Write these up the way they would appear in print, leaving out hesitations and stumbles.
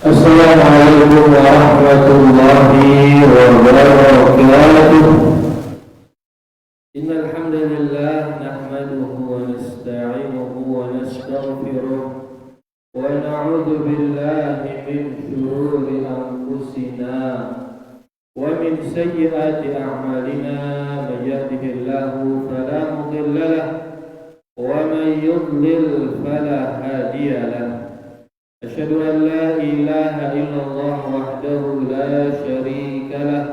Assalamualaikum warahmatullahi wabarakatuh. Innal hamdalillah nahmaduhu wa nasta'inuhu wa nastaghfiruh wa na'udzu billahi min shururi anfusina wa min sayyiati a'malina may yahdihillahu fala mudilla lahu wa man yudlil fala hadiya lahu. Asyhadu an la ilaha illallah wahdahu la syarika lah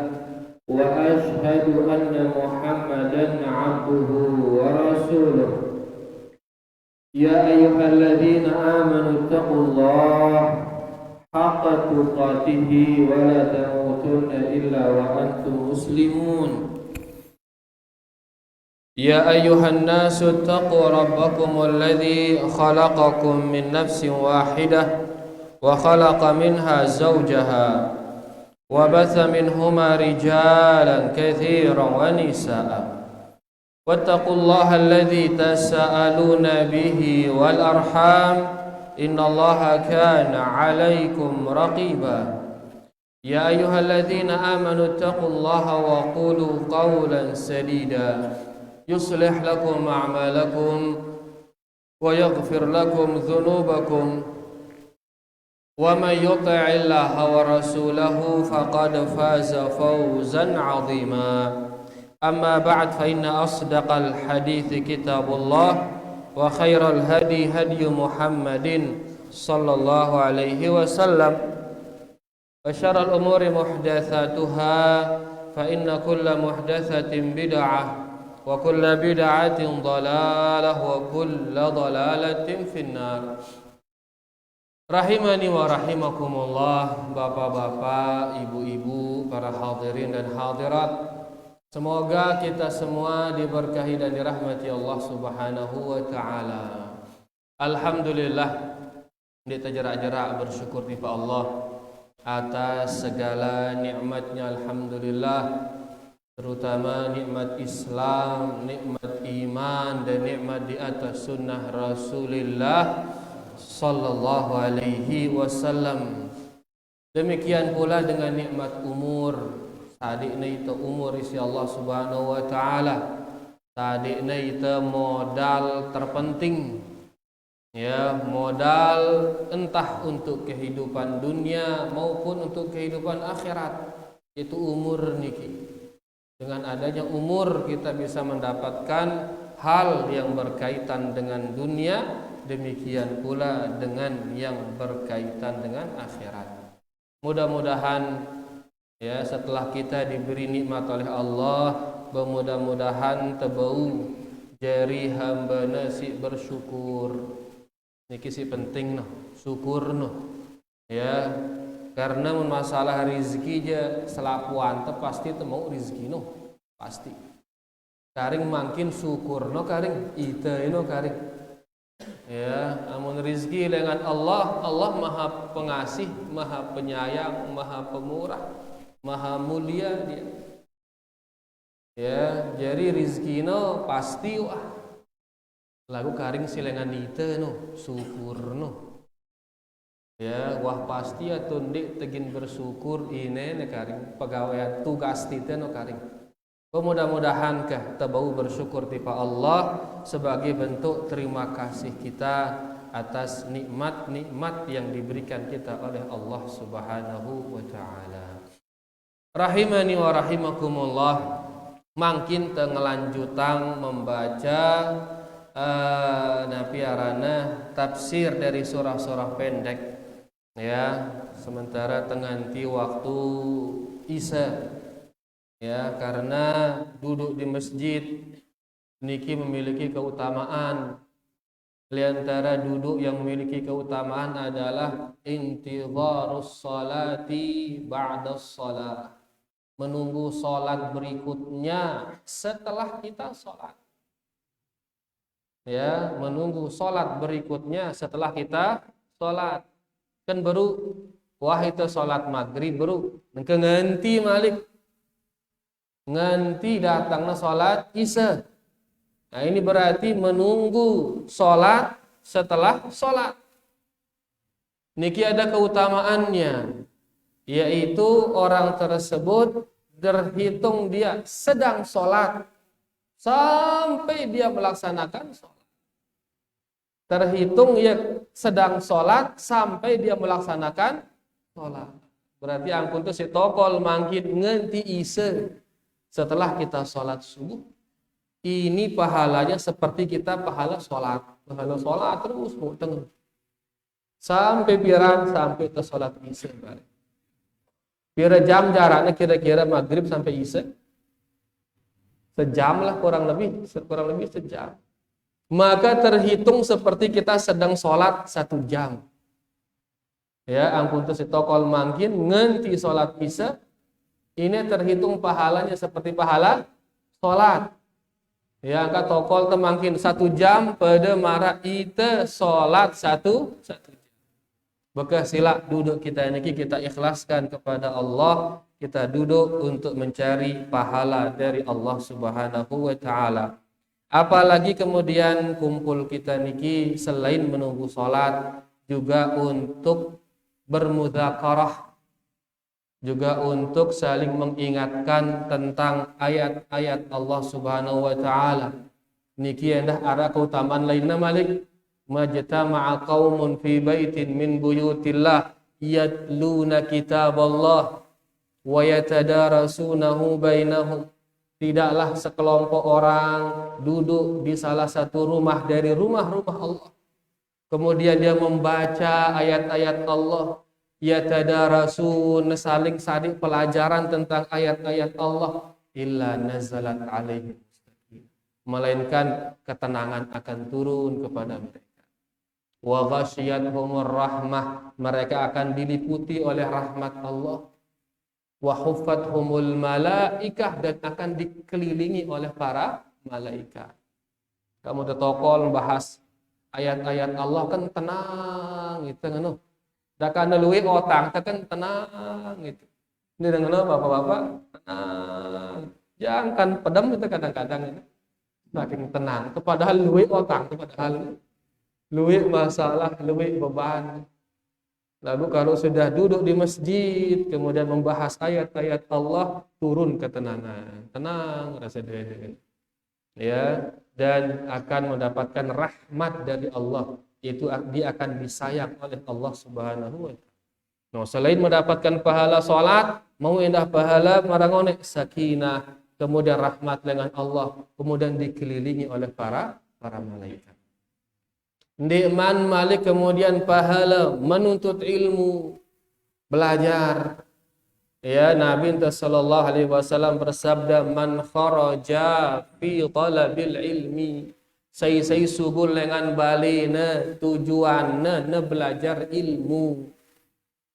wa asyhadu anna Muhammadan 'abduhu wa rasuluh. Ya ayyuhalladzina amanu taqullaha haqqa tuqatih wa la tamutunna illa wa antum muslimun. Ya ayyuhan nasu taqu rabbakumul ladzi khalaqakum min nafsin wahidah wa khalaqa minha zawjaha wa batha minhuma rijalan katsiran wa nisaa wattaqullaha alladzi tasaaluna bihi wal arham innallaha kana 'alaikum raqiba. Ya ayyuhalladzina amanu taqullaha wa qulu qawlan sadida yuslih lakum a'malakum wa yaghfir lakum dhunubakum wa man yuti'illaha wa rasulahu faqad faza fawzan 'azima. Amma ba'd, fa inna asdaqal hadithi kitabullah wa khairal hadi hadi Muhammadin sallallahu alaihi wasallam wa syarrul umuri muhdatsatuha fa inna kulla muhdatsatin bid'ah wa kulla bid'atin dhalalah wa kulla dhalalatin finnar. Rahimani wa rahimakumullah, bapak-bapak, ibu-ibu, para hadirin dan hadirat. Semoga kita semua diberkahi dan dirahmati Allah Subhanahu wa taala. Alhamdulillah, kita jerak-jerak bersyukur kepada Allah atas segala nikmatnya. Alhamdulillah, terutama nikmat Islam, nikmat iman, dan nikmat di atas sunnah Rasulullah sallallahu alaihi wasallam. Demikian pula dengan nikmat umur. Sadikna itu umur isi Allah Subhanahu wa taala. Sadikna itu modal terpenting. Ya, modal entah untuk kehidupan dunia maupun untuk kehidupan akhirat. Itu umur niki. Dengan adanya umur kita bisa mendapatkan hal yang berkaitan dengan dunia, demikian pula dengan yang berkaitan dengan akhirat. Mudah-mudahan ya setelah kita diberi nikmat oleh Allah, mudah-mudahan tebau jari hamba nasi bersyukur. Niki si penting noh, syukur noh. Ya, karena masalah rizki je selapuan te pasti temu rizki no pasti. Karing makin syukur no karing ite no karing. Ya, amun rizki dengan Allah, Allah Maha Pengasih, Maha Penyayang, Maha Pemurah, Maha Mulia Dia. Ya, jadi rizki no pasti wah. Lagu karing silengan ite no syukur no. Ya, wah pasti ya tundik tegin bersyukur ini karing pegawai tugas tite no karing. Mudah-mudahan kah tabau bersyukur tipa Allah sebagai bentuk terima kasih kita atas nikmat-nikmat yang diberikan kita oleh Allah Subhanahu wa taala. Rahimani wa rahimakumullah, mangkin tengelanjutang membaca napiarana tafsir dari surah-surah pendek. Ya, sementara tenganti waktu Isya. Ya, karena duduk di masjid niki memiliki keutamaan. Di antara duduk yang memiliki keutamaan adalah intidharus salati ba'da shalah. Menunggu salat berikutnya setelah kita salat. Ya, menunggu salat berikutnya setelah kita salat. Kan baru wah itu salat maghrib baru nganti malik nganti datangnya salat Isya. Nah, ini berarti menunggu salat setelah salat. niki ada keutamaannya, yaitu orang tersebut terhitung dia sedang sholat sampai dia melaksanakan sholat. Terhitung dia sedang sholat sampai dia melaksanakan sholat. Berarti angkun tu si tokol mangkin ngenti ise setelah kita sholat subuh. Ini pahalanya seperti kita pahala sholat. Pahala sholat terus muteng. Sampai pirang sampai ke sholat isya. Pira jam jaraknya kira-kira maghrib sampai isya. Sejam lah kurang lebih sejam. Maka terhitung seperti kita sedang sholat 1 jam. Ya, angkun tu si tokol mangkin ngenti sholat isya. Ini terhitung pahalanya seperti pahala sholat. Ya, angka tokol temangkin 1 jam pada mara ite sholat 1 jam. Bekas sila duduk kita ini kita ikhlaskan kepada Allah. Kita duduk untuk mencari pahala dari Allah Subhanahu wa ta'ala. Apalagi kemudian kumpul kita niki selain menunggu sholat juga untuk bermudzakarah, juga untuk saling mengingatkan tentang ayat-ayat Allah Subhanahu wa ta'ala. Niki endah ada keutamaan lainnya malik. Majtama'a qaumun fi baitin min buyutillah yatluna kitaballah wa yatadarasunahu bainahum. Tidaklah sekelompok orang duduk di salah satu rumah dari rumah-rumah Allah. Kemudian dia membaca ayat-ayat Allah. Yatadarasun, saling pelajaran tentang ayat-ayat Allah. Illa nazalat alaihim. Melainkan ketenangan akan turun kepada mereka. Wa ghasyiyatuhumur rahmah. Mereka akan diliputi oleh rahmat Allah. Wa huffathumul malaikah, dan akan dikelilingi oleh para malaikat. Kamu tetokol membahas ayat-ayat Allah kan tenang gitu kan. Da kana leuwih otang kan tenang gitu. Ini dengan bapak-bapak tenang. Jangan pedam itu kadang-kadang ini. Saking tenang, padahal leuwih otang, padahal leuwih masalah, leuwih beban. Lalu kalau sudah duduk di masjid, kemudian membahas ayat-ayat Allah, turun ketenangan. Tenang rasa diri. Ya, dan akan mendapatkan rahmat dari Allah. Itu dia akan disayang oleh Allah Subhanahu wa ta'ala. Nah, selain mendapatkan pahala salat, mau indah pahala marangone sakinah, kemudian rahmat dengan Allah, kemudian dikelilingi oleh para malaikat. Nikman malik kemudian pahala menuntut ilmu, belajar. Ya, Nabi sallallahu alaihi wasallam bersabda, man kharaja fi talabil ilmi, sai subul dengan balina tujuanna na belajar ilmu.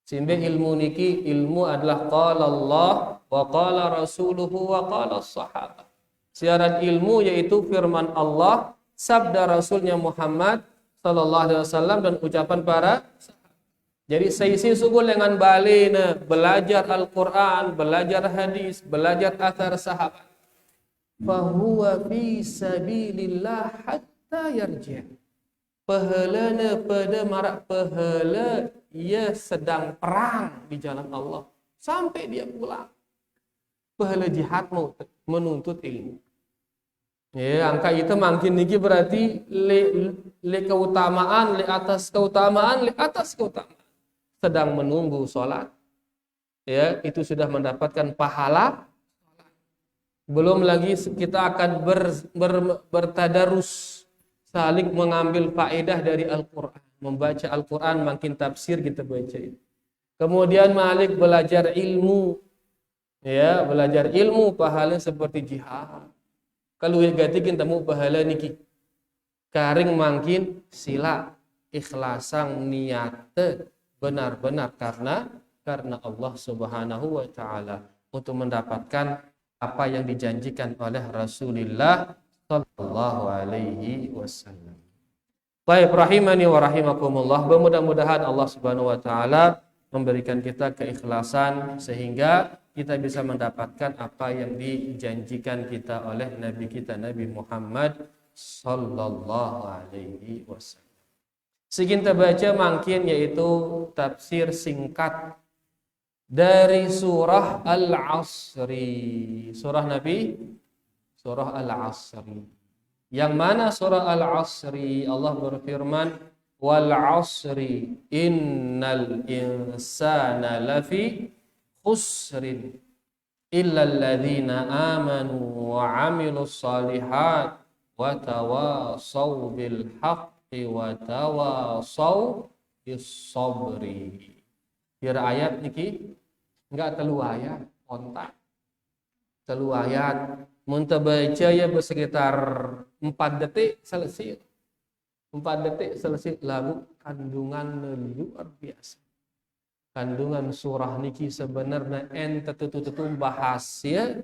Sehingga ilmu niki, ilmu adalah qala Allah wa qala rasuluhu wa qala sahabat. Siaran ilmu yaitu firman Allah, sabda Rasulnya Muhammad sallallahu alaihi wasallam, dan ucapan para sahabat. Jadi saisi sugul dengan balina belajar Al-Qur'an, belajar hadis, belajar athar sahabat. Fahuwa fi sabilillah hatta yarji'. Pahalana pada marak pahala ia sedang perang di jalan Allah sampai dia pulang. Pahala jihad menuntut ilmu. Ya, angka itu makin niki berarti le keutamaan, le atas keutamaan. Sedang menunggu sholat. Ya, itu sudah mendapatkan pahala. Belum lagi kita akan bertadarus, saling mengambil faedah dari Al-Quran. Membaca Al-Quran, makin tafsir kita baca. Kemudian malik belajar ilmu. Ya, belajar ilmu pahala seperti jihad. Kalau gatikin temu pahala niki karing makin sila ikhlasang niat benar-benar karena Allah Subhanahu wa ta'ala, untuk mendapatkan apa yang dijanjikan oleh Rasulullah sallallahu alaihi wasallam. Baik, rahimani wa rahimakumullah. Mudah-mudahan Allah Subhanahu wa ta'ala memberikan kita keikhlasan sehingga kita bisa mendapatkan apa yang dijanjikan kita oleh Nabi kita Nabi Muhammad sallallahu alaihi wasallam. Kita baca mungkin yaitu tafsir singkat dari surah Al-Asri. Surah Nabi, surah Al-Asri. Yang mana surah Al-Asri Allah berfirman, wal 'asri innal insana lafi khusrin illal ladzina amanu wa 'amilus shalihat wa tawasaw bil haqqi wa tawasaw bis sabri. Biar ayat niki enggak telu ayat kontak. Telu ayat mun baca ya bersekitar 4 detik selesai. 4 detik selesai lagu kandungan luar biasa. Kandungan surah niki sebenarnya ente tutu bahas ya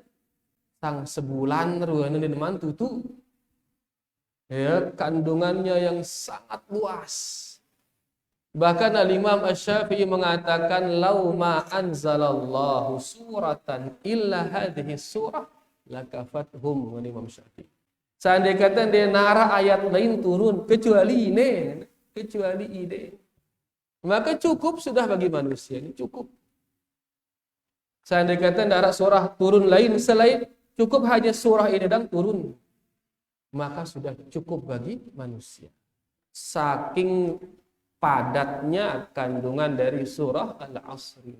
sang sebulan ruana di deman tutu. Ya, kandungannya yang sangat luas. Bahkan Al-Imam Asy-Syafi'i mengatakan lau ma anzalallahu suratan illa hadhihi surah lakafathum. Imam Syafi'i. Seandainya kata dia nara ayat lain turun kecuali ini, maka cukup sudah bagi manusia ini cukup. Seandainya kata nara surah turun lain selain cukup hanya surah ini dan turun, maka sudah cukup bagi manusia. Saking padatnya kandungan dari surah Al-Asri.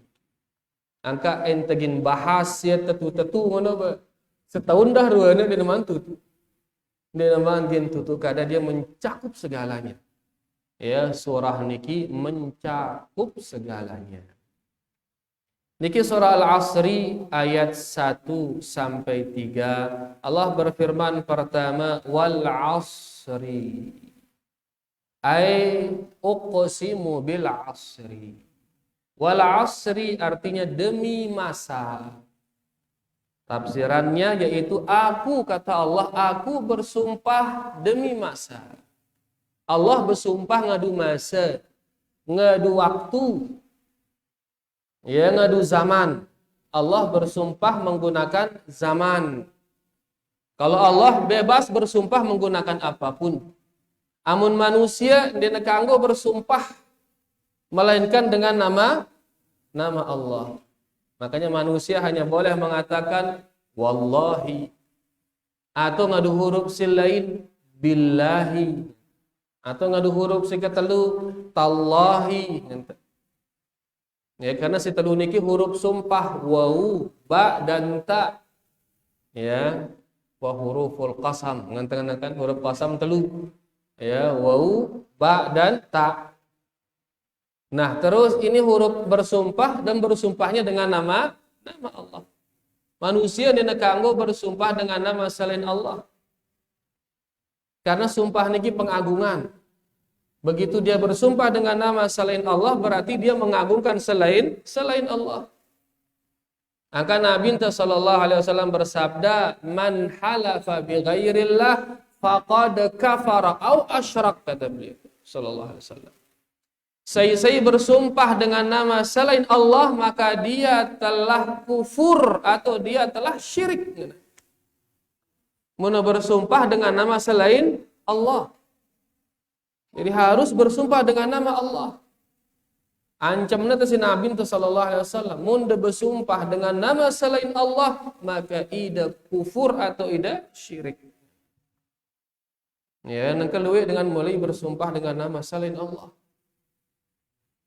Angka entegin bahas ya tetu-tetu mana ba? Setahun dah ruana di deman tutu. Di deman gen tutu kada dia mencakup segalanya. Ya, surah niki mencakup segalanya. Niki surah Al-Asri ayat 1 sampai 3. Allah berfirman pertama wal 'asri. Ai uqsimu bil 'asri. Wal 'asri artinya demi masa. Tafsirannya yaitu aku kata Allah, aku bersumpah demi masa. Allah bersumpah ngadu masa, ngadu waktu, ya ngadu zaman. Allah bersumpah menggunakan zaman. Kalau Allah bebas bersumpah menggunakan apapun. Amun manusia dia kanggo bersumpah melainkan dengan nama Allah. Makanya manusia hanya boleh mengatakan wallahi atau ngadu huruf silain billahi atau ngadu huruf si ketelu tallahi. Ya, karena si telu niki huruf sumpah wawu, ba dan ta. Ya, wa huruful qasam nganten-nganten huruf qasam telu. Ya, wawu, ba dan ta. Nah, terus ini huruf bersumpah dan bersumpahnya dengan nama Allah. Manusia dina kanggo bersumpah dengan nama selain Allah. Karena sumpah niki pengagungan. Begitu dia bersumpah dengan nama selain Allah berarti dia mengagungkan selain Allah. Maka Nabi sallallahu alaihi wasallam bersabda, "Man halafa bi ghairillah faqad kafara au asyrak," kata beliau sallallahu alaihi wasallam. Saya bersumpah dengan nama selain Allah maka dia telah kufur atau dia telah syirik. Mun bersumpah dengan nama selain Allah. Jadi harus bersumpah dengan nama Allah. Ancamna si Nabi sallallahu alaihi wasallam mun bersumpah dengan nama selain Allah maka ida kufur atau ida syirik. Ya, nang keluwe dengan mulai bersumpah dengan nama selain Allah.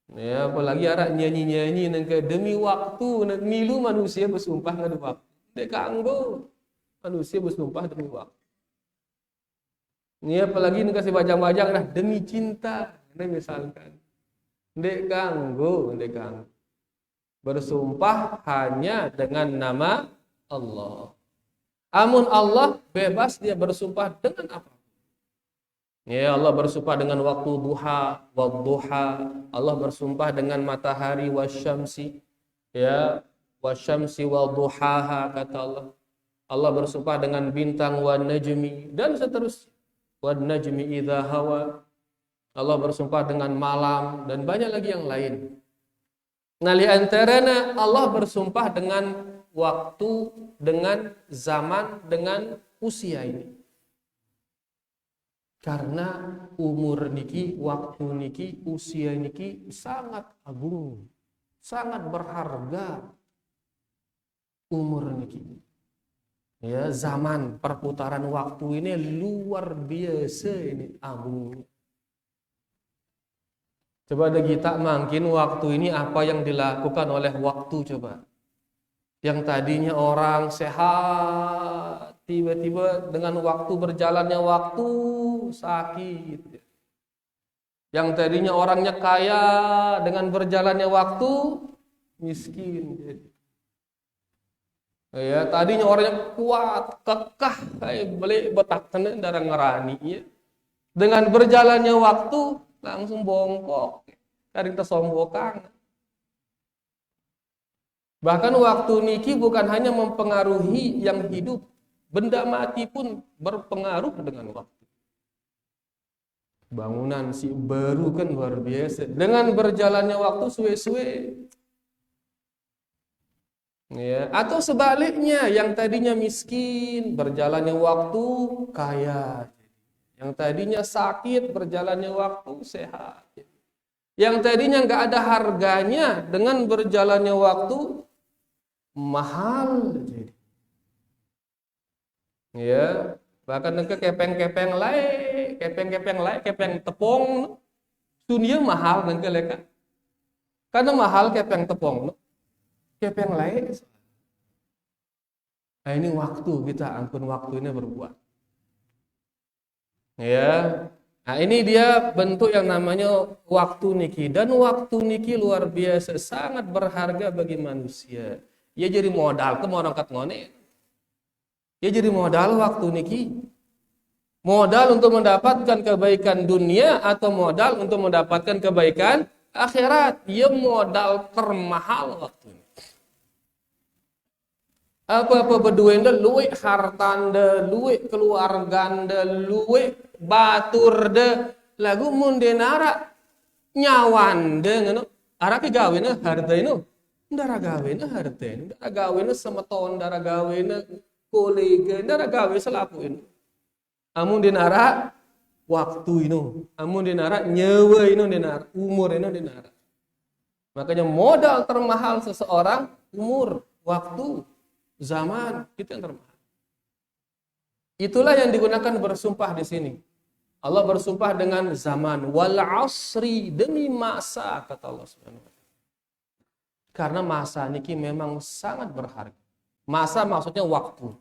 Ya, apalagi arak nyanyi-nyanyi nang demi waktu nak milu manusia bersumpah ngadu waktu. Dek kanggo manusia bersumpah demi waktu. Ini apalagi nang kasih bajang-bajang dah demi cinta. Ini misalkan. Dek kanggo. Bersumpah hanya dengan nama Allah. Amun Allah bebas dia bersumpah dengan apa? Ya, Allah bersumpah dengan waktu duha, wadduha. Allah bersumpah dengan matahari wasyamsi. Ya, wasyamsi wadduhaha kata Allah. Allah bersumpah dengan bintang wan najmi dan seterusnya. Wan najmi idza hawa. Allah bersumpah dengan malam dan banyak lagi yang lain. Nah, di antaranya Allah bersumpah dengan waktu, dengan zaman, dengan usia ini. Karena umur niki, waktu niki, usia niki sangat agung, sangat berharga. Umur niki, ya, zaman perputaran waktu ini luar biasa ini agung. Coba ada kita mungkin waktu ini apa yang dilakukan oleh waktu coba. Yang tadinya orang sehat, tiba-tiba dengan waktu berjalannya waktu sakit. Yang tadinya orangnya kaya, dengan berjalannya waktu miskin. Ya, tadinya orangnya kuat, kekeh, kayak beli betak tenan darah ngerani ya. Dengan berjalannya waktu langsung bongkok, karing tesombokang. Bahkan waktu niki bukan hanya mempengaruhi yang hidup, benda mati pun berpengaruh dengan waktu. Bangunan si baru kan luar biasa. Dengan berjalannya waktu suwe-suwe. Ya, atau sebaliknya yang tadinya miskin, berjalannya waktu kaya. Yang tadinya sakit, berjalannya waktu sehat. Yang tadinya nggak ada harganya, dengan berjalannya waktu mahal. Ya, bahkan ke kepeng-kepeng lain, kepeng tepung, dunia mahal nengke leka. Karena mahal kepeng tepung, kepeng lain. Nah ini waktu kita, ampun waktu ini berbuat. Ya, nah ini dia bentuk yang namanya waktu niki, dan waktu niki luar biasa, sangat berharga bagi manusia. Ya jadi modal ke mau angkat ngone. Ya jadi modal waktu niki. Modal untuk mendapatkan kebaikan dunia atau modal untuk mendapatkan kebaikan akhirat. Ya modal termahal waktu ini. Apa-apa beduenda luwe hartanda, luwe keluarganda, luwe baturda, lagu mundenara nyawanda ngono. Ara ke gawena harta ino. Ndara gawena harta ino. Ndara gawena semeton, ndara gawena kolega, ndara gawe selaku ino. Amun dinara waktu ino, amun dinara nyawa ino dinara, umur ino dinara. Makanya modal termahal seseorang umur, waktu, zaman itu yang termahal. Itulah yang digunakan bersumpah di sini. Allah bersumpah dengan zaman, wal asri, demi masa, kata Allah Subhanahu wa taala. Karena masa niki memang sangat berharga. Masa maksudnya waktu.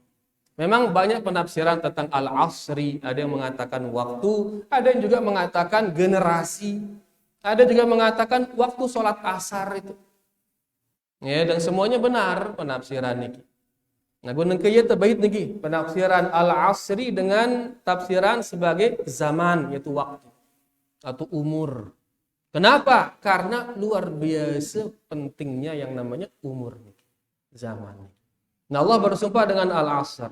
Memang banyak penafsiran tentang al-asri, ada yang mengatakan waktu, ada yang juga mengatakan generasi, ada juga mengatakan waktu sholat asar itu. Ya, dan semuanya benar penafsiran niki. Nah, gunung kaya terbaik niki penafsiran al-asri dengan tafsiran sebagai zaman, yaitu waktu atau umur. Kenapa? Karena luar biasa pentingnya yang namanya umur niki, zaman. Nah, Allah bersumpah dengan al-asr.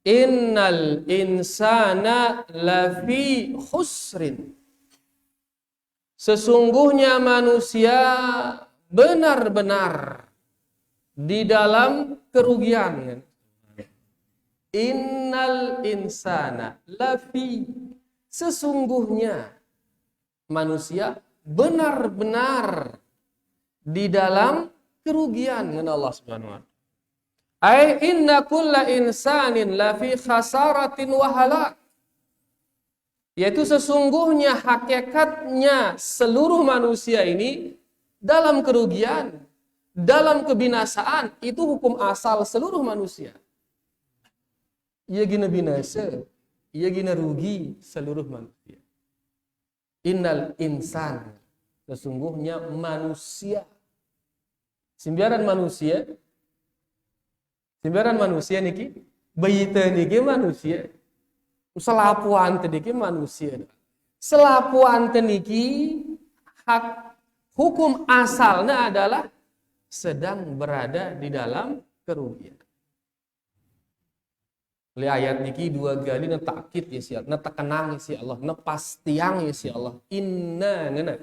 Innal insana lafi khusrin. Sesungguhnya manusia benar-benar di dalam kerugian. Innal insana lafi, sesungguhnya manusia benar-benar di dalam kerugian dengan Allah Subhanahu wa taala. Ai inna kulla insanin lafi khasaratin wa halak. Yaitu sesungguhnya hakikatnya seluruh manusia ini dalam kerugian, dalam kebinasaan. Itu hukum asal seluruh manusia. Ia gina binasa, ia gina rugi seluruh manusia. Innal insan, sesungguhnya manusia. Sembiaran manusia niki, bayita niki manusia. Selapuan niki manusia. Selapuan niki hak hukum asalnya adalah sedang berada di dalam kerugian. Li ayat niki dua kali na takkit ya si Allah, na tekenang ya si Allah, na pastiang ya si Allah. Inna ngena.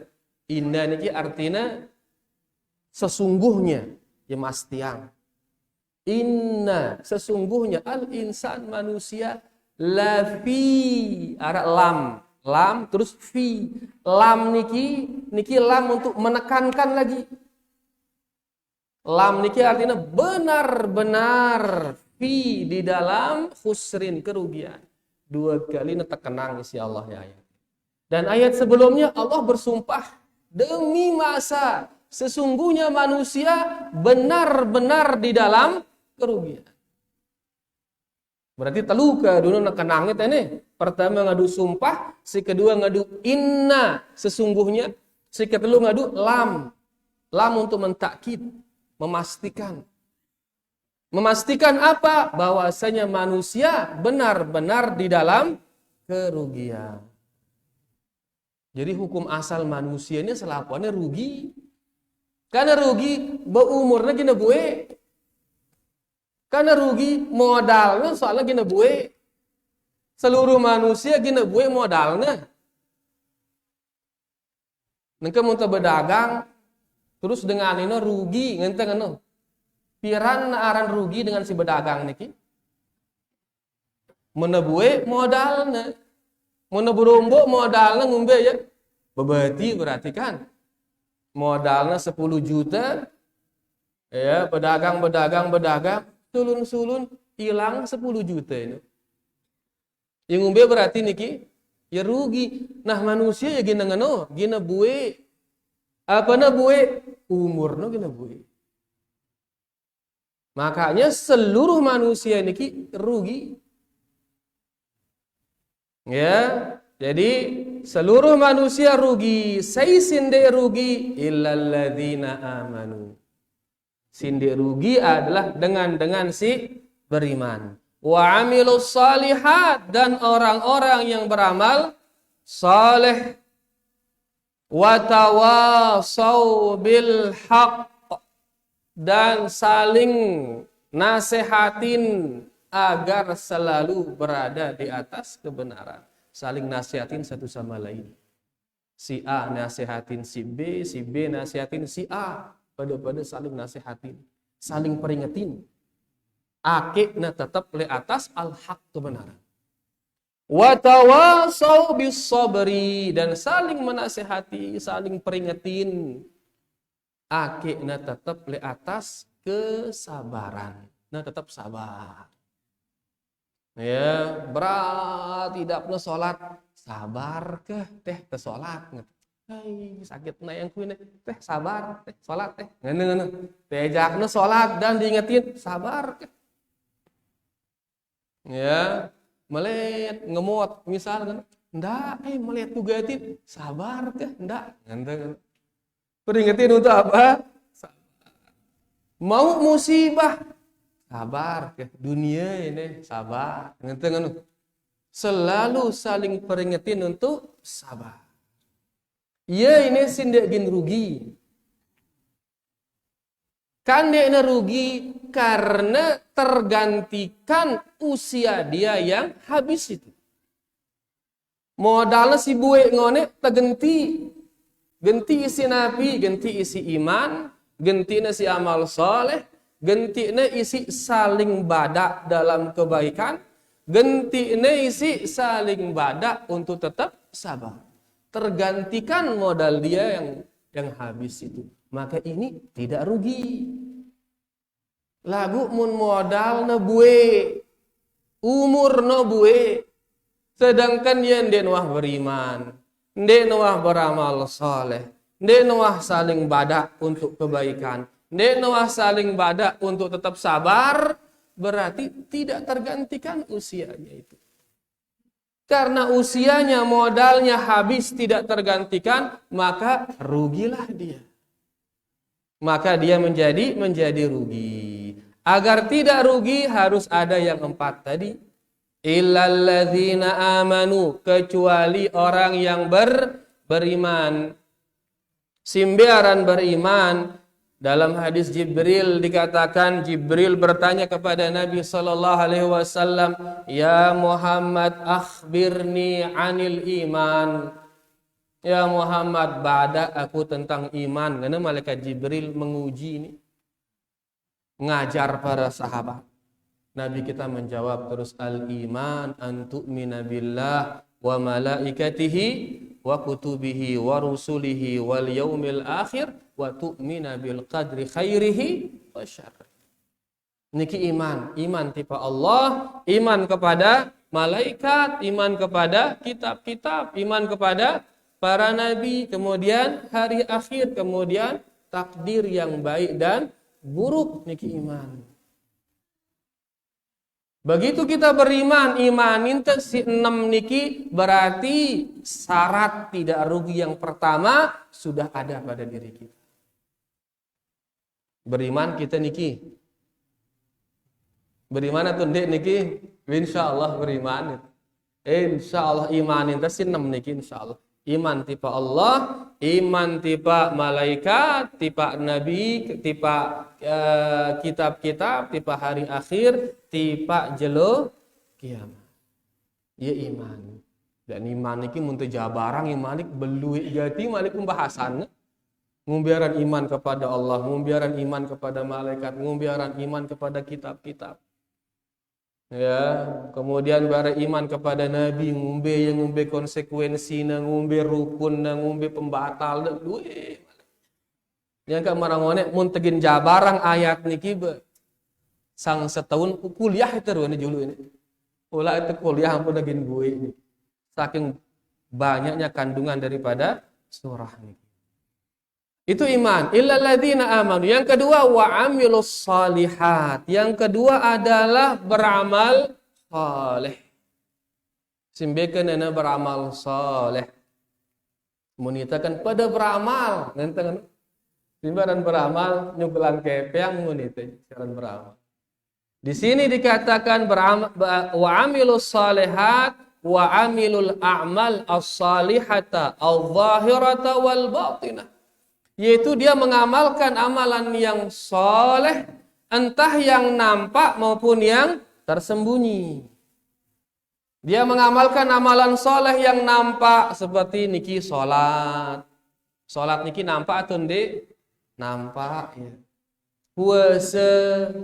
Inna niki artinya sesungguhnya ya mas tiang. Inna sesungguhnya al insan manusia lafi ara lam terus fi. Lam niki lam untuk menekankan lagi. Lam niki artinya benar-benar, fi di dalam khusrin, kerugian. 2 kali tekenang isi Allah ya ayat. Dan ayat sebelumnya Allah bersumpah demi masa sesungguhnya manusia benar-benar di dalam kerugian. Berarti teluka dulu nekenangnya teh. Pertama ngadu sumpah, si kedua ngadu inna sesungguhnya, si kedua ngadu lam. Lam untuk mentakkid, memastikan. Memastikan apa? Bahwasanya manusia benar-benar di dalam kerugian. Jadi hukum asal manusia ini selakuannya rugi. Karena rugi berumurnya gina buwe. Karena rugi modalnya soalnya gina buwe. Seluruh manusia gina buwe modalnya. Nengke muntah berdagang terus dengan ini rugi ngenteng anu. Piran aran rugi dengan si berdagang niki. Mun buwe modalnya. Mun berombo modalnya ngumbe ya. Bebeti berarti kan. Modalnya 10 juta. Ya, berdagang sulun hilang 10 juta ini. Yang ngombe berarti niki ya rugi. Nah manusia ya gina ngano, gina buwe. Apa na buwe? Umurno gina buwe. Makanya seluruh manusia niki rugi. Ya, jadi seluruh manusia rugi. Sai sinde rugi illal ladzina amanu. Sinde rugi adalah dengan si beriman. Wa amilus salihat, dan orang-orang yang beramal saleh. Wa tawasau bil haqq, dan saling nasehatin agar selalu berada di atas kebenaran. Saling nasihatin satu sama lain. Si A nasihatin si B nasihatin si A. Pada saling nasihatin, saling peringetin. Akikna tetap le atas al-haq, kebenaran. Wa tawasau bis sabri, dan saling menasihati, saling peringetin. Akikna tetap le atas kesabaran. Nah tetap sabar. Ya, berat tidak pernah sholat, sabar keh teh ke sholat. Hai sakit na yang kuine teh sabar teh salat teh ngene tejakna salat dan diingetin sabar teh. Ya melet ngemot misalkan ndak melet juga tin sabar teh ndak ngene peringetin untuk apa? Sabar. Mau musibah sabar teh dunia ini sabar ngene selalu saling peringetin untuk sabar. Ya ini sindak gin rugi. Kan dia rugi karena tergantikan usia dia yang habis itu. Modalnya si buwe ngone tergenti. Genti isi nabi, genti isi iman, genti si amal soleh, genti isi saling badak dalam kebaikan, genti isi saling badak untuk tetap sabar. Tergantikan modal dia yang habis itu. Maka ini tidak rugi. Lagu mun modal na buwe, umur na buwe, sedangkan yang den wah beriman, den wah beramal saleh, den wah saling badak untuk kebaikan, den wah saling badak untuk tetap sabar, berarti tidak tergantikan usianya itu. Karena usianya, modalnya habis tidak tergantikan, maka rugilah dia. Maka dia menjadi rugi. Agar tidak rugi harus ada yang 4 tadi. Illalladzina amanu, kecuali orang yang beriman. Simbiaran beriman. Dalam hadis Jibril dikatakan, Jibril bertanya kepada Nabi sallallahu alaihi wasallam, "Ya Muhammad, akhbirni 'anil iman." Ya Muhammad, bada aku tentang iman. Karena malaikat Jibril menguji ini, ngajar para sahabat. Nabi kita menjawab terus, al-iman an tu'mina billah wa malaikatihi wa kutubihi wa rusulihi wal yaumil akhir wa tu'mina bil qadri khairihi wa syarrihi. Niki iman tipe Allah, iman kepada malaikat, iman kepada kitab-kitab, iman kepada para nabi, kemudian hari akhir, kemudian takdir yang baik dan buruk, niki iman. Begitu kita beriman, imanin si 6 niki berarti syarat tidak rugi yang pertama sudah ada pada diri kita. Beriman kita niki. Beriman atau ndek niki? Insyaallah beriman. Insyaallah imanin si 6 niki insyaallah. Iman tipe Allah, iman tipe malaikat, tipe nabi, tipe kitab-kitab, tipe hari akhir, tipe jelo kiamat. Ya iman. Dan iman iki mun teu jabarang iman ik beluit gati malik pembahasan. Ngumbiaran iman kepada Allah, ngumbiaran iman kepada malaikat, ngumbiaran iman kepada kitab-kitab. Ya, kemudian bara iman kepada nabi, ngumbe konsekuensi, ngumbe rukun, ngumbe pembatal, duwe. Yang ka marangone mun tegin jabarang ayat niki sang setahun kuliah itu rene julu ini. Ulah itu kuliah ampun tegin gue ini. Saking banyaknya kandungan daripada surah niki. Itu iman. Illal ladzina amanu. Yang kedua wa amilus shalihat. Yang kedua adalah beramal saleh. Simbekeun ana beramal saleh. Munita kan pada beramal, ngenteng simbaran beramal nyugelan kepeang munita cara beramal. Di sini dikatakan beramal wa amilus shalihat wa amilul a'mal as-salihata al-zahirata wal batinah. Yaitu dia mengamalkan amalan yang soleh, entah yang nampak maupun yang tersembunyi. Dia mengamalkan amalan soleh yang nampak seperti niki sholat. Sholat niki nampak atau ndek? Nampak ya.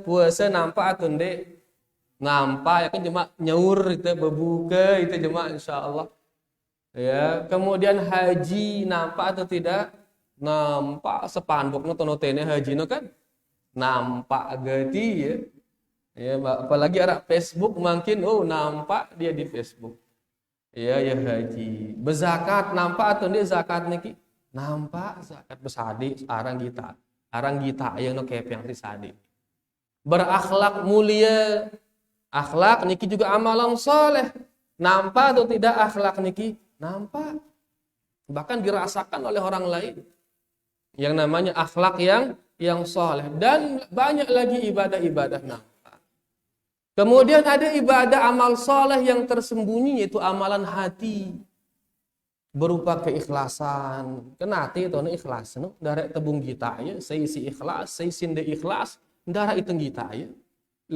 Puasa nampak atau ndek? Nampak ya kan cuma nyaur itu berbuka itu cuma insyaallah. Ya, kemudian haji nampak atau tidak? Nampak sepanduknya tonotene haji no kan nampak gati ya. Ya apalagi ada Facebook makin nampak dia di Facebook. Ya haji. Berzakat nampak atau dia zakat niki? Nampak zakat besadi arang kita yang no kepeng risadi. Berakhlak mulia. Akhlak niki juga amalan soleh. Nampak atau tidak akhlak niki? Nampak. Bahkan dirasakan oleh orang lain. Yang namanya akhlak yang soleh. Dan banyak lagi ibadah-ibadah nampak. Kemudian ada ibadah amal soleh yang tersembunyi, yaitu amalan hati. Berupa keikhlasan. Kenati itu ikhlas. No? Darah tebung kita ya. Saya isi ikhlas, saya sinde ikhlas. Darah itu kita ya.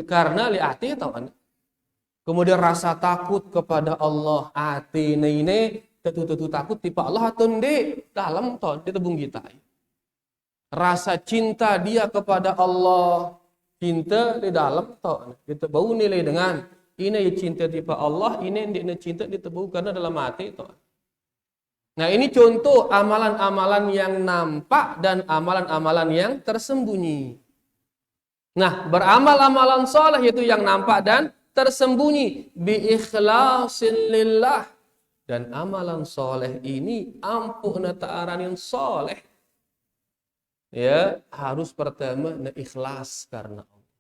Karena liati tahu. Kemudian rasa takut kepada Allah. Hati ini tentu takut tipe Allah atau ndek dalam toh di tebung kita ya. Rasa cinta dia kepada Allah, cinta di dalam toh kita bau nilai dengan ini cinta tipe Allah, ini cinta ditebau karena dalam hati toh. Nah ini contoh amalan-amalan yang nampak dan amalan-amalan yang tersembunyi. Nah beramal amalan soleh itu yang nampak dan tersembunyi bi ikhlasin lillah. Dan amalan soleh ini ampun ta'aranin soleh. Ya, harus pertama ikhlas karena Allah.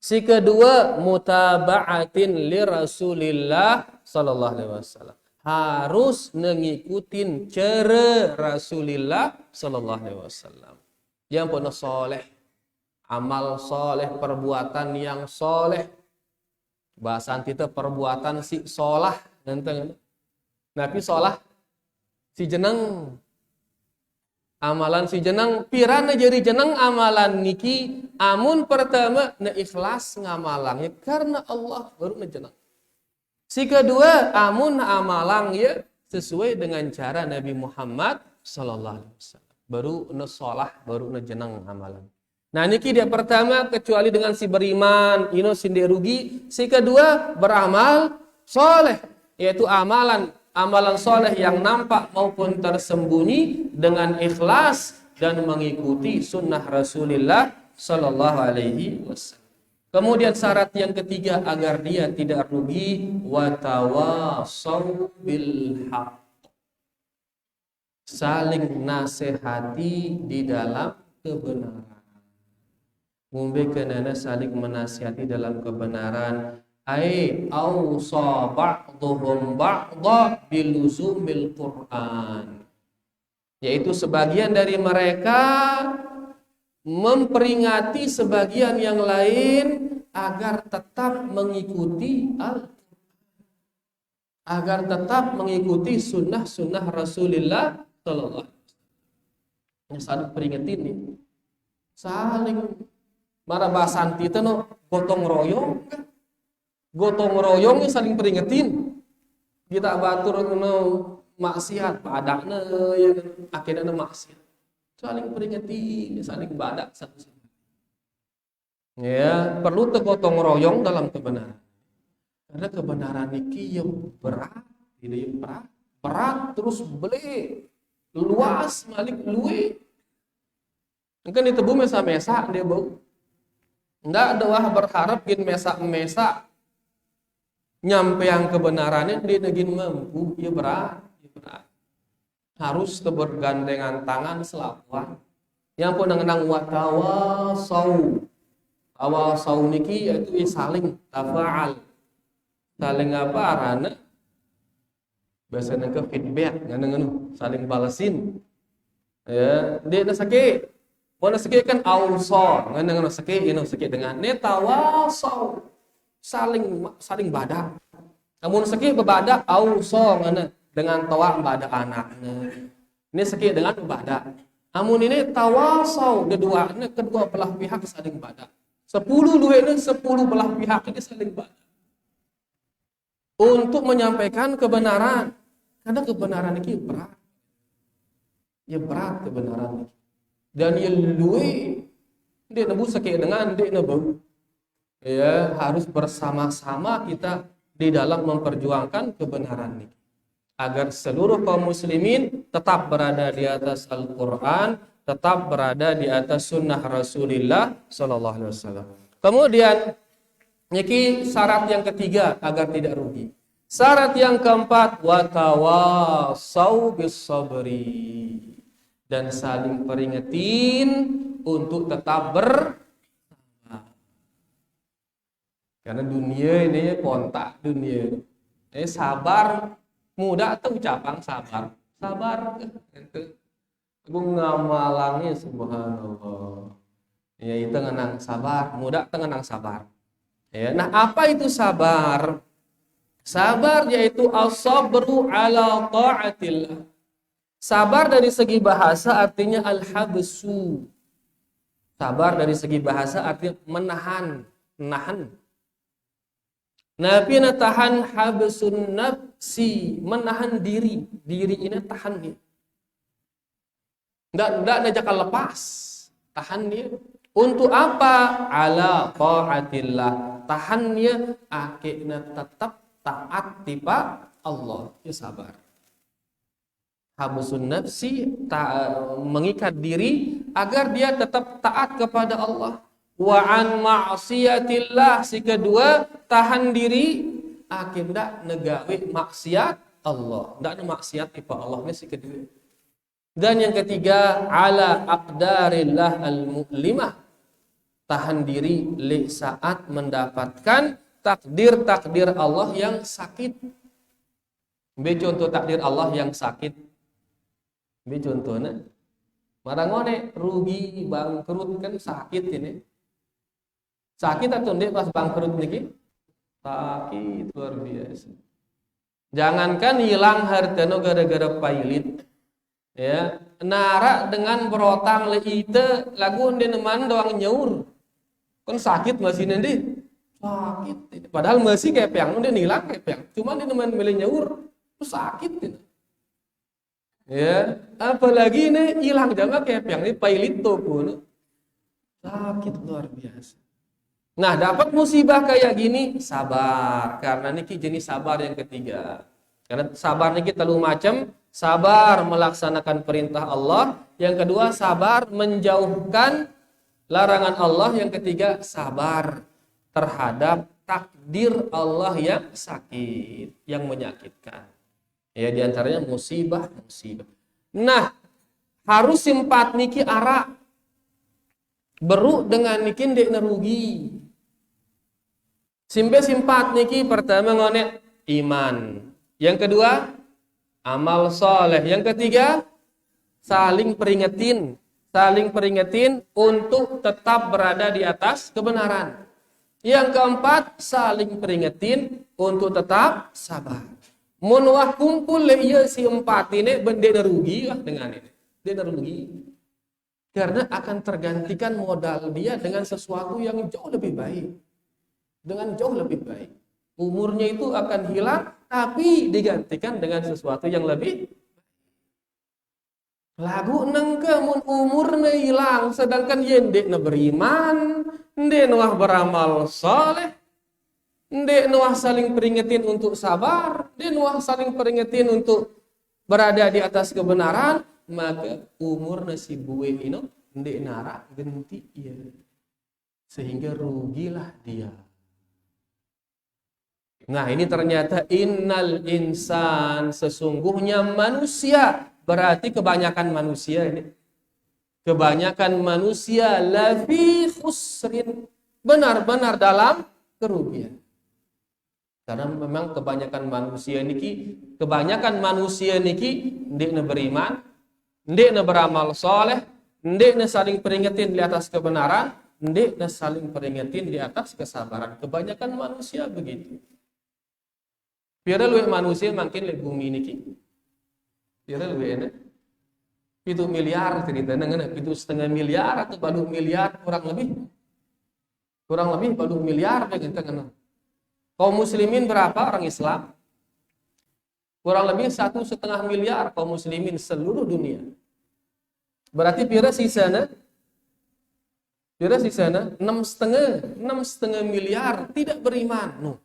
Si kedua mutaba'atin li Rasulillah sallallahu alaihi wasallam. Harus mengikutin cara Rasulillah sallallahu alaihi wasallam. Yang penuh soleh, amal soleh, perbuatan yang soleh. Bahasan kita perbuatan si solah nenteng. Nabi solah si jeneng. Amalan si jeneng pirana jadi jeneng amalan niki amun pertama na ikhlas ngamalang ya karena Allah baru na jeneng. Si kedua amun amalang ya sesuai dengan cara Nabi Muhammad sallallahu alaihi wasallam. Baru na shalah baru na jeneng amalan. Nah niki dia pertama kecuali dengan si beriman ino sinde rugi. Si kedua beramal soleh yaitu amalan amalan soleh yang nampak maupun tersembunyi dengan ikhlas dan mengikuti sunnah Rasulullah Sallallahu Alaihi Wasallam. Kemudian syarat yang ketiga agar dia tidak rugi, watawasau bil haq, saling nasihati di dalam kebenaran. Ngombe kenana saling menasihati dalam kebenaran. Ai ausa ba'dhum ba'dha biluzumil Qur'an, yaitu sebagian dari mereka memperingati sebagian yang lain agar tetap mengikuti agar tetap mengikuti sunnah-sunnah Rasulullah Sallallahu Alaihi Wasallam. Saling peringatin nih, saling marah basanti itu no gotong royong kan? Gotong royongnya saling peringatin. Kita batur no maksiat, padakna ya akhirnya maksiat. Saling peringati, saling badak satu sama lain. Ya, perlu gotong royong dalam kebenaran. Karena kebenaran ini yang berat, tidak yang berat terus beli luas malik luwe. Mungkin itu bu mesa dia bau. Ndak ada wah berharap gin mesa nyampe yang kebenarannya dia negin mampu, ya berat. Harus bergandengan tangan selapuan. Yang pun mengenang watawasau. Awasau niki yaitu saling tafa'al. Saling apa arana? Biasanya ke feedback, nganu saling balasin. Ya, dia na sakit. Mana sakit kan ausa, nganu sakit, sakit dengan netawasau. Saling badak. Namun sakit bebadak ausa ngana dengan tawa pada anaknya. Ini sakit dengan ibadah. Namun ini tawasau kedua belah pihak saling badak. 10 duitnya 10 belah pihak ini saling badak. Untuk menyampaikan kebenaran. Karena kebenaran ini berat. Ya berat kebenaran ini. Dan ya luwe dia nebu sakit dengan dia nebu. Ya harus bersama-sama kita di dalam memperjuangkan kebenaran ini. Agar seluruh kaum muslimin tetap berada di atas Al-Quran, tetap berada di atas sunnah Rasulullah Sallallahu Alaihi Wasallam. Kemudian, ini syarat yang ketiga agar tidak rugi. Syarat yang keempat, watawasau bis sabri, dan saling peringatin untuk tetap karena dunia ini kontak dunia. Sabar. Mudah atau ucapan sabar aku ngamalangnya subhanallah ya itu ngenang sabar mudah tengenang sabar ya. Nah apa itu sabar yaitu as-sabru ala ta'atillah. Sabar dari segi bahasa artinya al-habsu. Sabar dari segi bahasa artinya menahan. Nabi tahan habsun nafsi, menahan diri ini tahan dia. Enggak akan lepas, tahan dia. Untuk apa? Ala qaatillah. Tahan dia akhirnya tetap taat tiba Allah. Ya sabar. Habsun nafsi mengikat diri agar dia tetap taat kepada Allah. Wa an ma'siyatillah, si kedua tahan diri akhirnya negawe maksiat Allah, ndak ada maksiat kepada Allah ni si kedua. Dan yang ketiga ala aqdarillah al-mu'limah, tahan diri li saat mendapatkan takdir Allah yang sakit. Be contoh takdir Allah yang sakit. Be contohnya marangone rugi bangkrut kan sakit ini. Sakit atau tidak pas bangkrut niki? Sakit luar biasa. Jangankan hilang hartanya gara-gara pailit. Ya, nara dengan berotang leite lagu neman doang nyaur. Kan sakit masih nanti. Sakit. Padahal masih kepeng, dia hilang kepeng. Cuma dia neman beli nyaur, itu sakit ini. Ya, apalagi ini hilang jangan kepeng, ini pailit toko. Sakit luar biasa. Nah, dapat musibah kayak gini, sabar. Karena ini jenis sabar yang ketiga. Karena sabar niki telu macam, sabar melaksanakan perintah Allah, yang kedua sabar menjauhkan larangan Allah, yang ketiga sabar terhadap takdir Allah yang sakit, yang menyakitkan. Ya, diantaranya musibah. Nah, harus simpat niki ara beru dengan niki ndek nerugi. Simpat niki pertama ngone iman. Yang kedua amal soleh. Yang ketiga saling peringetin untuk tetap berada di atas kebenaran. Yang keempat saling peringetin untuk tetap sabar. Mun wah kumpul le ieu si empat ini bende rugi dengan ini. Dia rugi. Karena akan tergantikan modal dia dengan sesuatu yang jauh lebih baik. Dengan jauh lebih baik. Umurnya itu akan hilang, tapi digantikan dengan sesuatu yang lebih lagu nengke mun umurnya hilang, sedangkan yendek na beriman, ndek nuah beramal soleh, ndek nuah saling peringetin untuk sabar, ndek nuah saling peringetin untuk berada di atas kebenaran, maka umur nasi buwe ini ndek nara genti ya, sehingga rugilah dia. Nah, ini ternyata innal insan, sesungguhnya manusia, berarti kebanyakan manusia ini. Kebanyakan manusia lafi khusrin, benar-benar dalam kerugian. Karena memang kebanyakan manusia niki ndekna beriman, ndekna beramal soleh, ndekna saling peringetin di atas kebenaran, ndekna saling peringetin di atas kesabaran. Kebanyakan manusia begitu. Biar luwih manusia makin lebih bumi niki. Biar luwih enak. 7 miliar ceritanya ngana, 7,5 miliar atau baru miliar kurang lebih baru miliar dengan ngana. Kaum muslimin berapa orang Islam? Kurang lebih 1,5 miliar kaum muslimin seluruh dunia. Berarti pira sisana 6,5 miliar tidak beriman. No.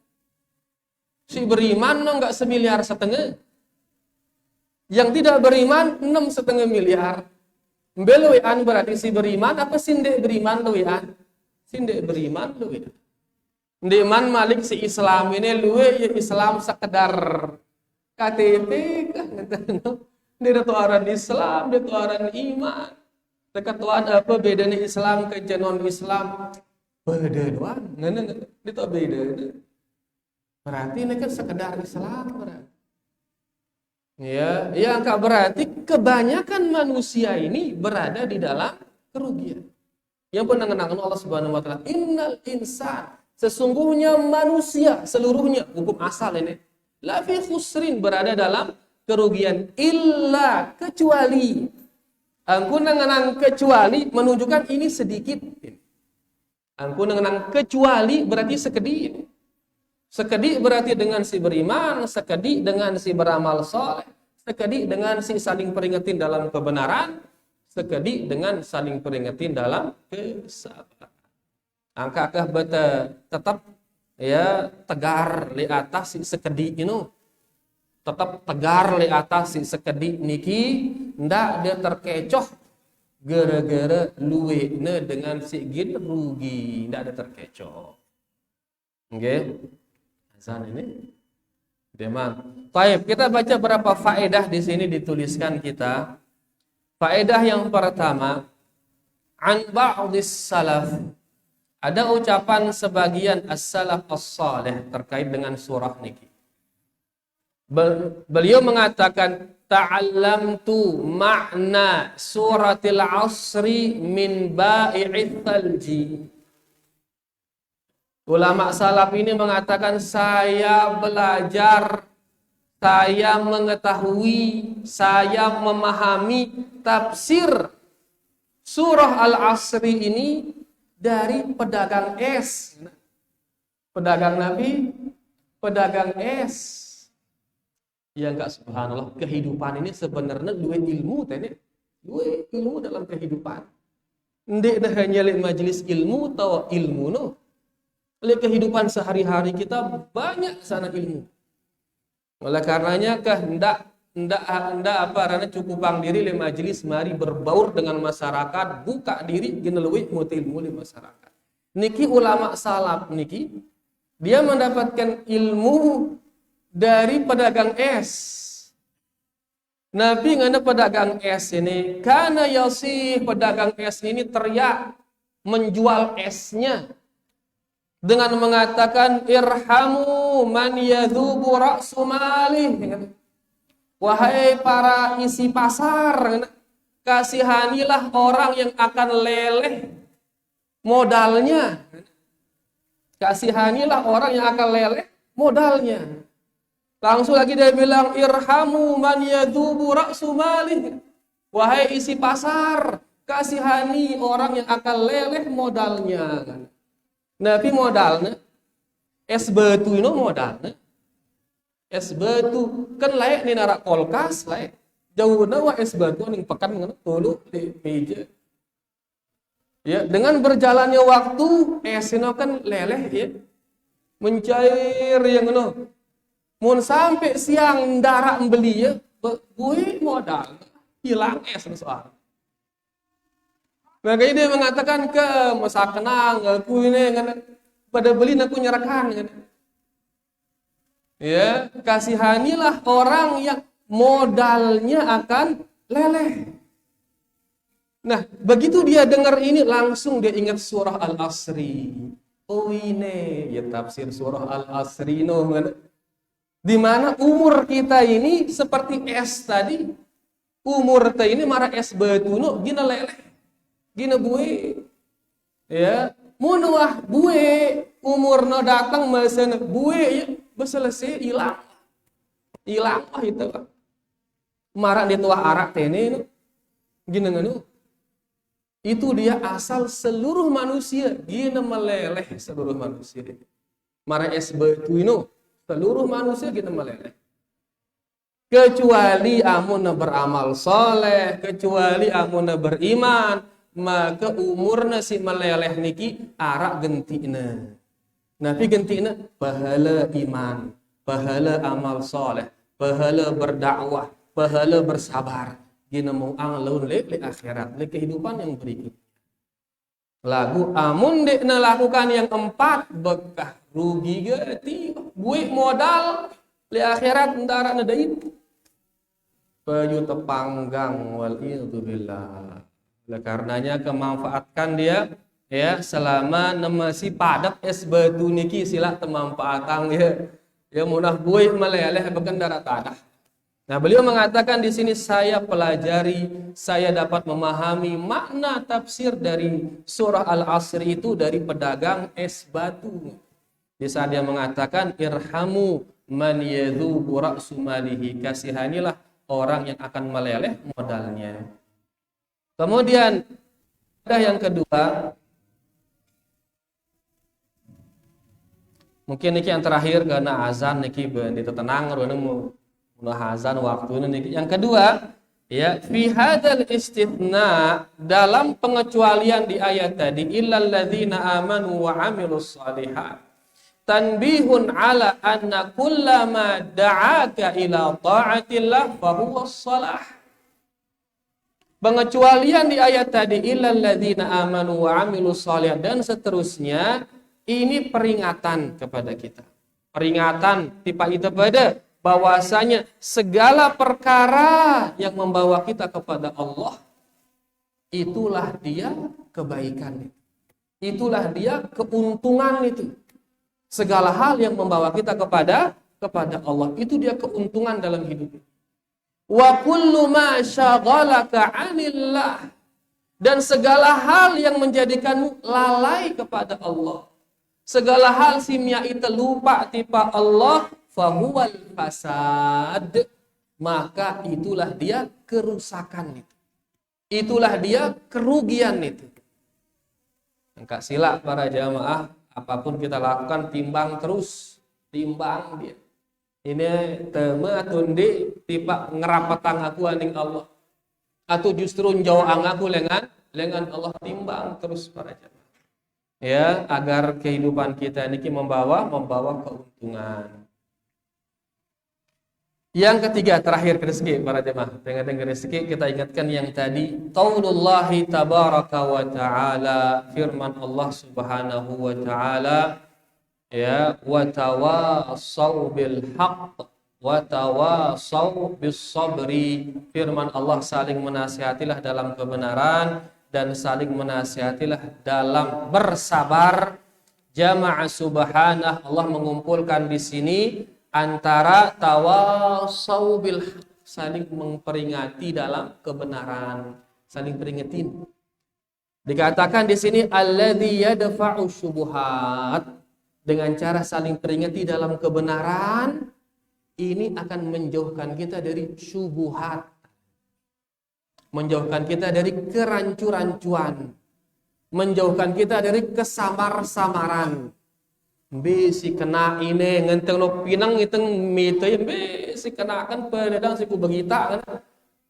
Si beriman no enggak 1,5 miliar. Yang tidak beriman 6,5 miliar. Beluian berarti si beriman apa sindek beriman luian? Sindek beriman luian. Ndiman malik si Islam ini luwe ya Islam sekedar KTP kan dia tuaran Islam, dia tuaran iman. Ketuaan apa bedanya Islam ke non Islam? Beda doang. Ngene itu beda. Berarti ini kan sekedar Islam berarti. Ya, yang berarti kebanyakan manusia ini berada di dalam kerugian. Yang pernah mengenangkan Allah Subhanahu wa taala, innal insan, sesungguhnya manusia seluruhnya, hukum asal ini, la fi khusrin, berada dalam kerugian, illa, kecuali. Angku nengenang kecuali menunjukkan ini sedikit. Angku nengenang kecuali berarti sekedip. Sekedik berarti dengan si beriman, sekedik dengan si beramal soleh, sekedik dengan si saling peringetin dalam kebenaran, sekedik dengan saling peringetin dalam kesabaran. Angkakah beta tetap ya tegar li atas si sekedik ini, tetap tegar li atas si sekedik niki, ndak dia terkecoh gara-gara luwe ne dengan si gin rugi, ndak ada terkecoh. Oke. Azan ini demam. Baik, kita baca berapa faedah di sini dituliskan kita. Faedah yang pertama, an ba'dis salaf. Ada ucapan sebagian as-salaf as-salih terkait dengan surah niki. Beliau mengatakan ta'allamtu ma'na suratil asri min ba'i'ith thalji. Ulama salaf ini mengatakan saya belajar, saya mengetahui, saya memahami tafsir surah Al-Asri ini dari pedagang es. Pedagang Nabi, pedagang es. Ya enggak, subhanallah, kehidupan ini sebenarnya dua ilmu tadi. Dua ilmu dalam kehidupan. Ndek dah hanya lek majelis ilmu atau ilmu no. Oleh kehidupan sehari-hari kita banyak sana ilmu. Oleh karenanya hendak apa karena cukupang diri le majelis mari berbaur dengan masyarakat, buka diri gina leuwih ilmu di masyarakat. Niki ulama salaf niki dia mendapatkan ilmu dari pedagang es. Nabi ngana pedagang es ini, karena yasih pedagang es ini teriak menjual esnya dengan mengatakan irhamu man yadhubu ra'su malih. Wahai para isi pasar, kasihanilah orang yang akan leleh modalnya. Kasihanilah orang yang akan leleh modalnya. Langsung lagi dia bilang irhamu man yadhubu ra'su malih. Wahai isi pasar, kasihani orang yang akan leleh modalnya. Nabi modalnya es batu itu modalnya. Es batu kan layak ni narak kulkas layak. Jauh nawa es batu ning pekan ngono tulu di meja. Ya, dengan berjalannya waktu es itu kan leleh ya. Mencair yang ngono. Mun sampai siang darak beli ya, gue modal hilang es soal. Makanya dia mengatakan ke masa kenang aku ini pada beli aku nyerahkan. Ya, kasihanilah orang yang modalnya akan leleh. Nah, begitu dia dengar ini langsung dia ingat surah Al-Asri. Oh ini ya tafsir surah Al-Asri di mana umur kita ini seperti es tadi. Umur kita ini marah es batu gina leleh. Gina buih. Ya, munuah buih umur datang mesen buih ya selesai hilang. Hilang itu. Marah di tuah arak tene gina nganu. Itu dia asal seluruh manusia gina meleleh seluruh manusia. Marah es batu ini seluruh manusia kita meleleh. Kecuali amun beramal soleh, kecuali amun beriman, maka umurna si meleleh niki arak gentina. Nabi gentina pahala iman, pahala amal soleh, pahala berdakwah, pahala bersabar. Gina mau anglaun le akhirat, le kehidupan yang berikut. Lagu amun dek lakukan yang 4 bekah rugi gati buih modal li akhirat ndara na daid baju tepanggang wal billah. Oleh karenanya kemanfaatkan dia ya selama masih padat es batu niki sila temanfaatan ya munah buih meleleh bekan darah tanah. Nah, beliau mengatakan di sini saya pelajari, saya dapat memahami makna tafsir dari surah Al-Asr itu dari pedagang es batu. Di saat dia mengatakan irhamu man yadhubu ra'su malihi, kasihanilah orang yang akan meleleh modalnya. Kemudian ada yang kedua, mungkin niki yang terakhir karena azan niki beuneu tenang urang azan waktu ini. Yang kedua, ya fi hadzal istithna dalam pengecualian di ayat tadi illal ladzina amanu wa amilus shalihat. Tanbihun ala anna kullama da'aka ila ta'atillah fa huwa shalah. Pengecualian di ayat tadi illal ladzina amanu wa amilus shalihat dan seterusnya ini peringatan kepada kita. Peringatan tipa itu pada bahwasanya segala perkara yang membawa kita kepada Allah itulah dia kebaikan itu. Itulah dia keuntungan itu. Segala hal yang membawa kita kepada Allah itu dia keuntungan dalam hidup. Wa kullu ma syaghalaka 'anillah, dan segala hal yang menjadikanmu lalai kepada Allah. Segala hal simya itu lupa tipa Allah fahuwal fasad, maka itulah dia kerusakan itu. Itulah dia kerugian itu. Enggak sila para jamaah, apapun kita lakukan timbang terus, timbang dia. Ini teme atau ndi tiba ngerapatang aku aning Allah. Atau justru jauh angaku lengan Allah, timbang terus para jamaah. Ya, agar kehidupan kita ini membawa keuntungan. Yang ketiga, terakhir rezeki para jemaah. Dengan rezeki kita ingatkan yang tadi, qaulullahi tabaraka wa taala, firman Allah Subhanahu wa taala, ya, wa tawasau bil haqq wa tawasau bis sabri. Firman Allah, saling menasihatilah dalam kebenaran dan saling menasihatilah dalam bersabar. Jama'a subhanah, Allah mengumpulkan di sini antara tawasau bil haqq, saling memperingati dalam kebenaran, saling peringatin. Dikatakan di sini alladzi yadfa'u syubuhat, dengan cara saling peringati dalam kebenaran, ini akan menjauhkan kita dari syubuhat, menjauhkan kita dari kerancu-rancuan, menjauhkan kita dari kesamar-samaran. Besi kena ini ngenteng no pinang iteng miteuy besi kenakan pedang siku begita kan.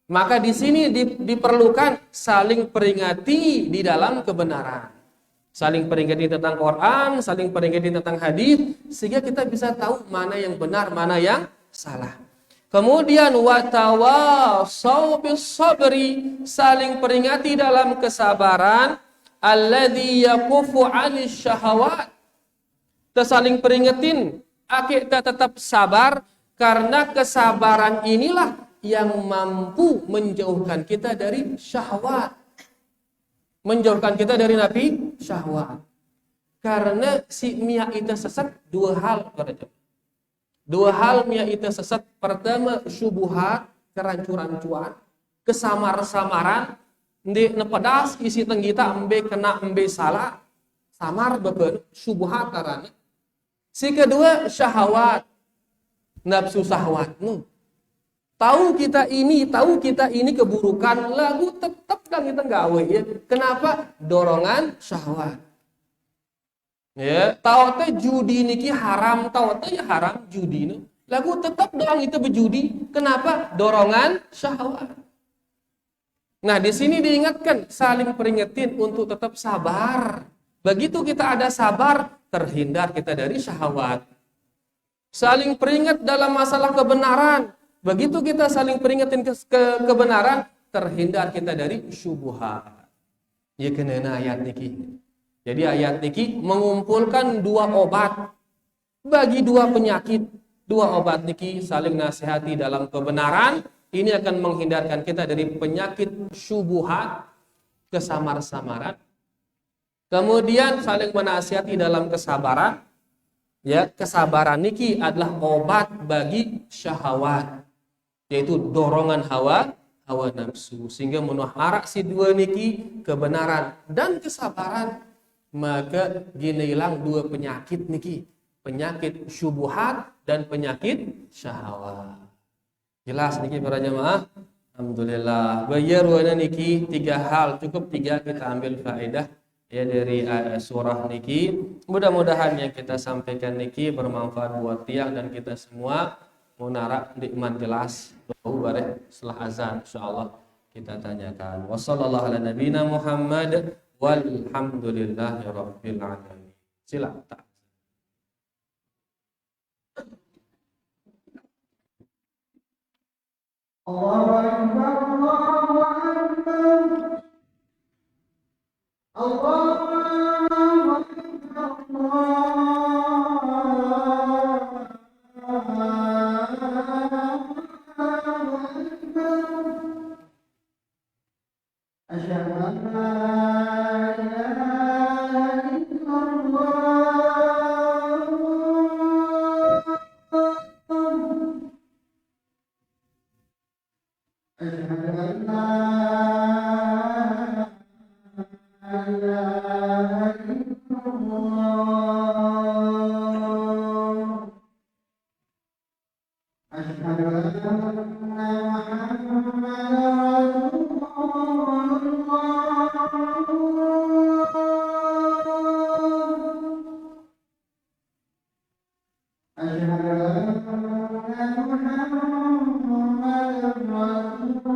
Maka di sini diperlukan saling peringati di dalam kebenaran. Saling peringati tentang Quran, saling peringati tentang hadis, sehingga kita bisa tahu mana yang benar, mana yang salah. Kemudian watawasau bis sabri, saling peringati dalam kesabaran, alladzi yakufu 'anis syahawat. Saling peringetin, kita tetap sabar, karena kesabaran inilah yang mampu menjauhkan kita dari syahwat, menjauhkan kita dari napi syahwat. Karena si mia itu sesat dua hal, dua hal mia itu sesat. Pertama syubuhat, kerancu-rancuan, kesamar-samaran, di nepedas isi tenggita embe kena embe salah, samar beben syubuhat karena. Si kedua syahwat, nafsu syahwat. Tahu kita ini keburukan, lagu tetap dan kita gawe ya. Kenapa? Dorongan syahwat. Ya, tahu teh judi niki haram, tahu teh ya haram judi. Lagu tetap doang itu berjudi. Kenapa? Dorongan syahwat. Nah, di sini diingatkan saling peringetin untuk tetap sabar. Begitu kita ada sabar, terhindar kita dari syahwat. Saling peringat dalam masalah kebenaran. Begitu kita saling peringatin kebenaran, terhindar kita dari syubhat. Ya kenana ayat niki. Jadi ayat niki mengumpulkan dua obat bagi dua penyakit. Dua obat niki saling nasihati dalam kebenaran. Ini akan menghindarkan kita dari penyakit syubhat, kesamar-samaran. Kemudian saling menasihati dalam kesabaran. Ya, kesabaran niki adalah obat bagi syahwat, yaitu dorongan hawa nafsu, sehingga menuharak si dua niki kebenaran dan kesabaran. Maka ginilang dua penyakit niki, penyakit syubhat dan penyakit syahwat. Jelas niki para jemaah. Alhamdulillah. Bayar wana niki tiga hal, cukup tiga kita ambil faedah ya dari surah niki. Mudah-mudahan yang kita sampaikan niki bermanfaat buat tiang dan kita semua. Munara nikmat jelas bau bareh setelah azan insyaallah kita tanyakan. Wassallallahu ala nabiyina Muhammad walhamdulillahirabbil alamin. Silakan. Allahu akbar, Allahu akbar. Allahu akbar. Asyhadu an la ilaha illallah. Asyhadu an la ilaha illallah. Asyhadu anna Muhammadan Rasulullah.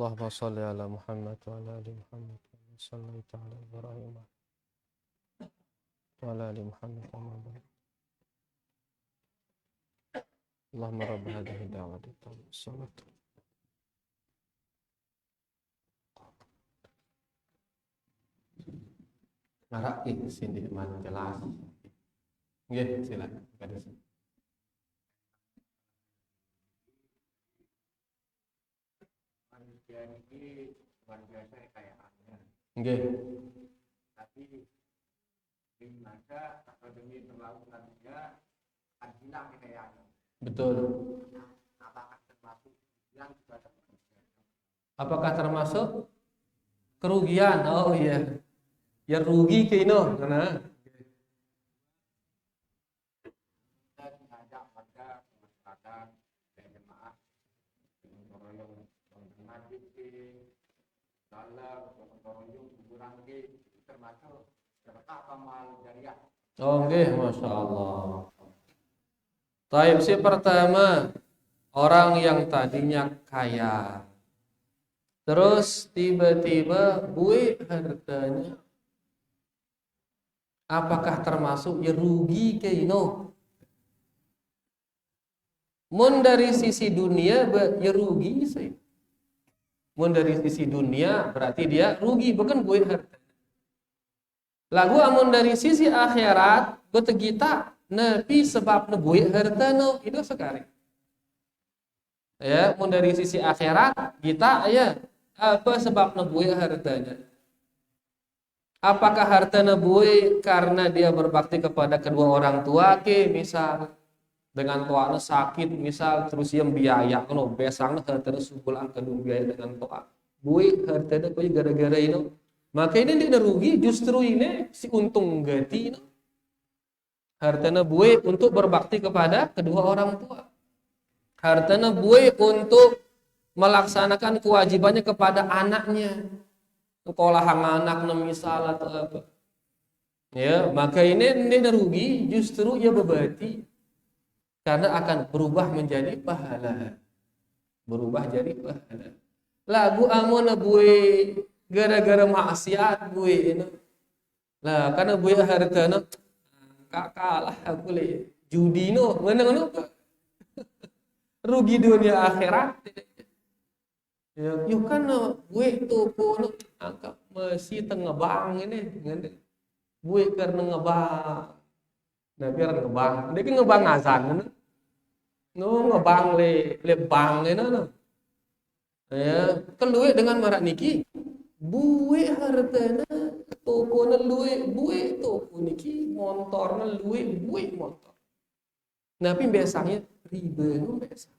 Allahumma shalli ala Muhammad wa ala ali Muhammad wa salli ala Ibrahim wa ala ali Muhammad wa barik. Allahumma rabb hadhihi da'wati tammati salatu. Marak sini man jelas. Nggih, silakan. Manusia ini luar biasa kekayaannya. Nggih. Tapi demi masa atau demi terlaluannya akan hilang kekayaannya. Betul. Apakah termasuk yang kepada manusia? Apakah termasuk kerugian? Oh iya. Ya rugi ke ino karena kita mengajak pada masyarakat dan jemaah royong mengaji ke dalam royong kuburan ke termasuk sedekah amal jariah. Oh nggih, masyaallah. Taib si pertama orang yang tadinya kaya terus tiba-tiba buih hartanya. Apakah termasuk ya rugi ke ino? Mun dari sisi dunia ya rugi sih. Mun dari sisi dunia berarti dia rugi bukan buih harta. Lagu amun dari sisi akhirat bete kita nepi sebab buih harta no itu sekali. Ya, mun dari sisi akhirat kita ya apa sebab buih hartanya? Apakah harta nabuai karena dia berbakti kepada kedua orang tua ke misal dengan tuanya sakit misal terus yang biaya kono besang harta subulan kedua biaya dengan tua buai harta na gara-gara ini maka ini dia rugi justru ini si untung gati harta nabuai untuk berbakti kepada kedua orang tua harta nabuai untuk melaksanakan kewajibannya kepada anaknya sekolah anak misal atau apa ya maka ini rugi justru ia berbati karena akan berubah menjadi pahala lagu amun buai gara-gara maksiat buai ini lah karena buai hartana kalah aku le judi no menang rugi dunia akhirat. Ya, yuk kan gue toko angkat masih tengah bang ini, gue karena ngebang, nah biar ngebang, dia kan ngebang azan, ngebang le bang ini, ya kelue dengan marak niki, gue hartana toko nelue, gue toko niki motor nelue, gue motor, tapi biasanya riba biasa.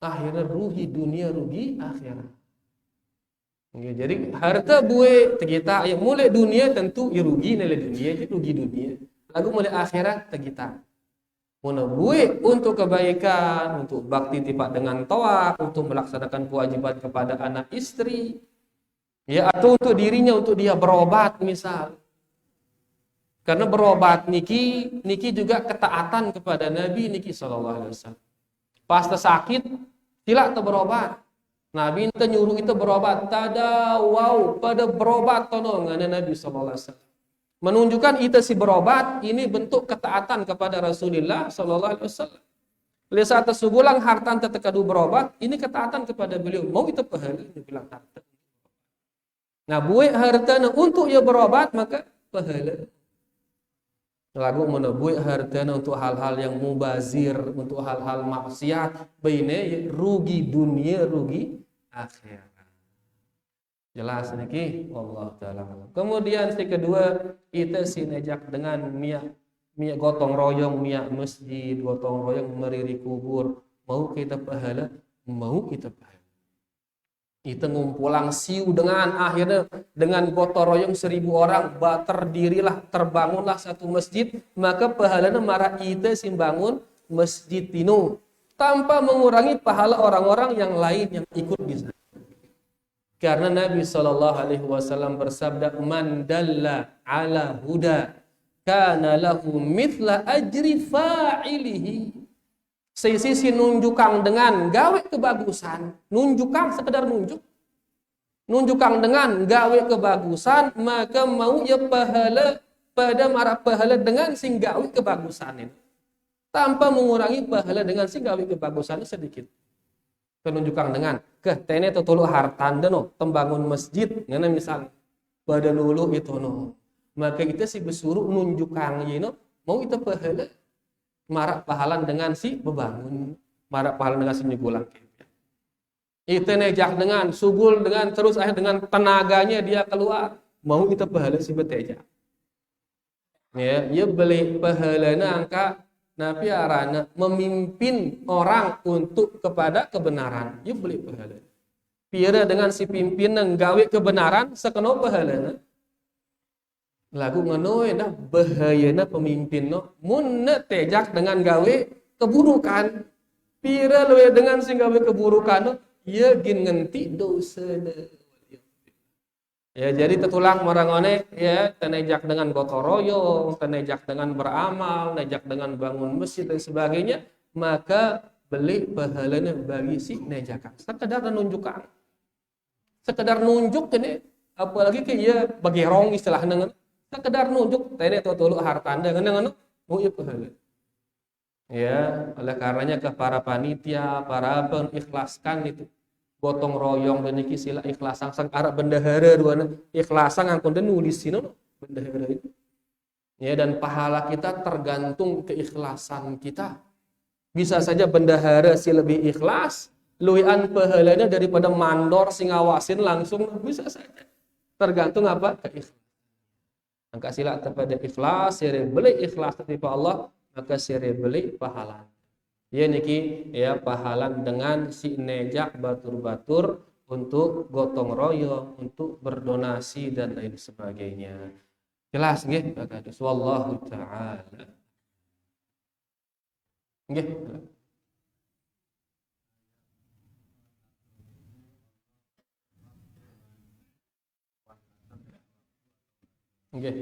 Akhirnya rugi dunia rugi akhirat. Jadi harta buai kita ya mulai dunia tentu ya rugi nilai dunia jadi rugi dunia. Lalu mulai akhirat kita. Mana buai untuk kebaikan, untuk bakti tipak dengan toa, untuk melaksanakan kewajiban kepada anak istri, ya atau untuk dirinya untuk dia berobat misal. Karena berobat niki juga ketaatan kepada Nabi niki sallallahu alaihi wasallam. Pas sakit, tidak berobat. Nabi itu nyuruh itu berobat. Tadawau pada berobat tolongan Nabi SAW. Menunjukkan itu si berobat ini bentuk ketaatan kepada Rasulullah SAW. Oleh saat sebulan harta tertekadu berobat, ini ketaatan kepada beliau. Mau itu pahala, dia bilang harta. Nah, buat harta untuk ia berobat maka pahala. Lagu menebuik hartanya untuk hal-hal yang mubazir, untuk hal-hal maksiat, baine rugi dunia, rugi akhirat. Jelas niki, Allah taala. Kemudian si kedua, kita sinejak dengan mia gotong royong, mia masjid, gotong royong meriri kubur, mau kita pahala, mau kita pahala. Itu ngumpulang siu dengan akhirnya dengan gotong royong 1000 orang terdirilah terbangunlah satu masjid maka pahalanya marah itu simbangun masjid tino tanpa mengurangi pahala orang-orang yang lain yang ikut di sana karena Nabi SAW bersabda man dalla ala huda kana lahu mithla ajri fa'ilihi sisi nunjukang dengan gawe kebagusan, nunjukang sekedar nunjukang dengan gawe kebagusan, maka mau ya pahala pada marah pahala dengan sing gawe kebagusan itu, tanpa mengurangi pahala dengan sing gawe kebagusan sedikit. Penunjukang dengan tene tulu hartanda no tembangun masjid ngana misal pada lulu itu no, maka kita si besuruh nunjukang no mau itu pahala marak pahalan dengan si bebangun, marak pahalan dengan si nyugulang. Itu nejak dengan subul dengan terus dengan tenaganya dia keluar, mau kita pahala si beteja. Ya, ia beli pahalana angka napi arana memimpin orang untuk kepada kebenaran. Ia beli pahala. Pira dengan si pimpinan gawe kebenaran sekeno pahalana. Lagu nganoe dah bahayana pemimpin no mun tejak dengan gawe keburukan, pira lewe dengan sing gawe keburukan no ia gin ngenti dosa. Ya jadi tetulang marangone ya tenejak dengan gotong royong, tenejak dengan beramal, nejak dengan bangun masjid dan sebagainya, maka beli pahalanya bagi si nejakan. Sekedar nunjukkan, sekedar nunjuk ini, apalagi kayak bagi rong istilahnya, sekedar nunjuk tadi tulu hartanda ngene mau ieu pahala. Ya, oleh karenanya ke para panitia, para pengikhlaskan itu gotong royong dan iki sila ikhlasan sang arab bendahara duana ikhlasan ngangkon nulis sino bendahara itu. Ya dan pahala kita tergantung keikhlasan kita. Bisa saja bendahara si lebih ikhlas, luian pahalanya daripada mandor sing ngawasin langsung bisa saja. Tergantung apa? Keikhlasan. Angka sila kepada ikhlas, sire beli ikhlas kepada Allah, maka sire beli pahala. Ya niki ya pahala dengan si nejak batur-batur untuk gotong royong, untuk berdonasi dan lain sebagainya. Jelas nggih? Wallahu taala. Nggih. Nggih.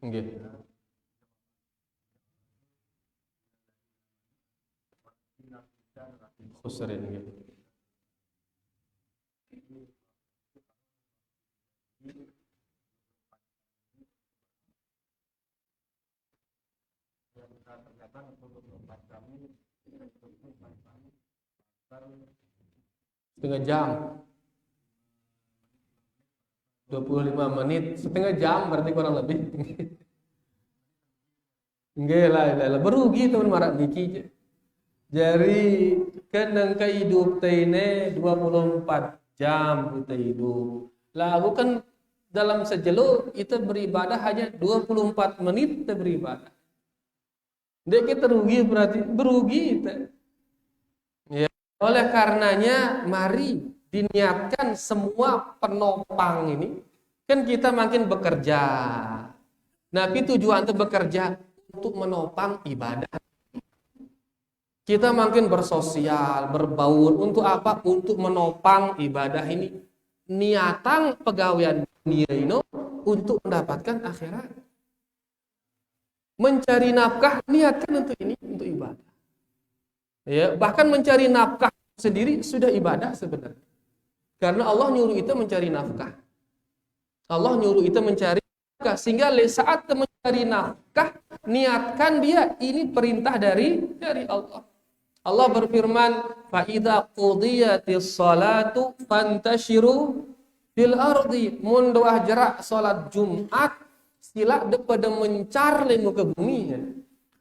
Nggih. Khusrin nggih. Setengah jam 25 menit setengah jam berarti kurang lebih enggak lah berugi teman marak diki jadi kan nang hidup tene 24 jam kita hidup lalu kan dalam sejelo kita beribadah hanya 24 menit kita beribadah dia kita rugi berarti berugi kita. Ya. Oleh karenanya mari diniatkan semua penopang ini kan kita makin bekerja. Nabi tujuan untuk bekerja untuk menopang ibadah. Kita makin bersosial, berbaur untuk apa? Untuk menopang ibadah ini. Niatan pegawaian dunia ini untuk mendapatkan akhirat. Mencari nafkah niatkan untuk ini untuk ibadah. Ya, bahkan mencari nafkah sendiri sudah ibadah sebenarnya. Karena Allah nyuruh kita mencari nafkah. Allah nyuruh kita mencari nafkah. Sehingga saat mencari nafkah, niatkan dia ini perintah dari Allah. Allah berfirman, "Fa'idza qudiyatis salatu fantashiru fil ardi." Mun doah jerak salat Jumat, sila daripada mencar di muka bumi.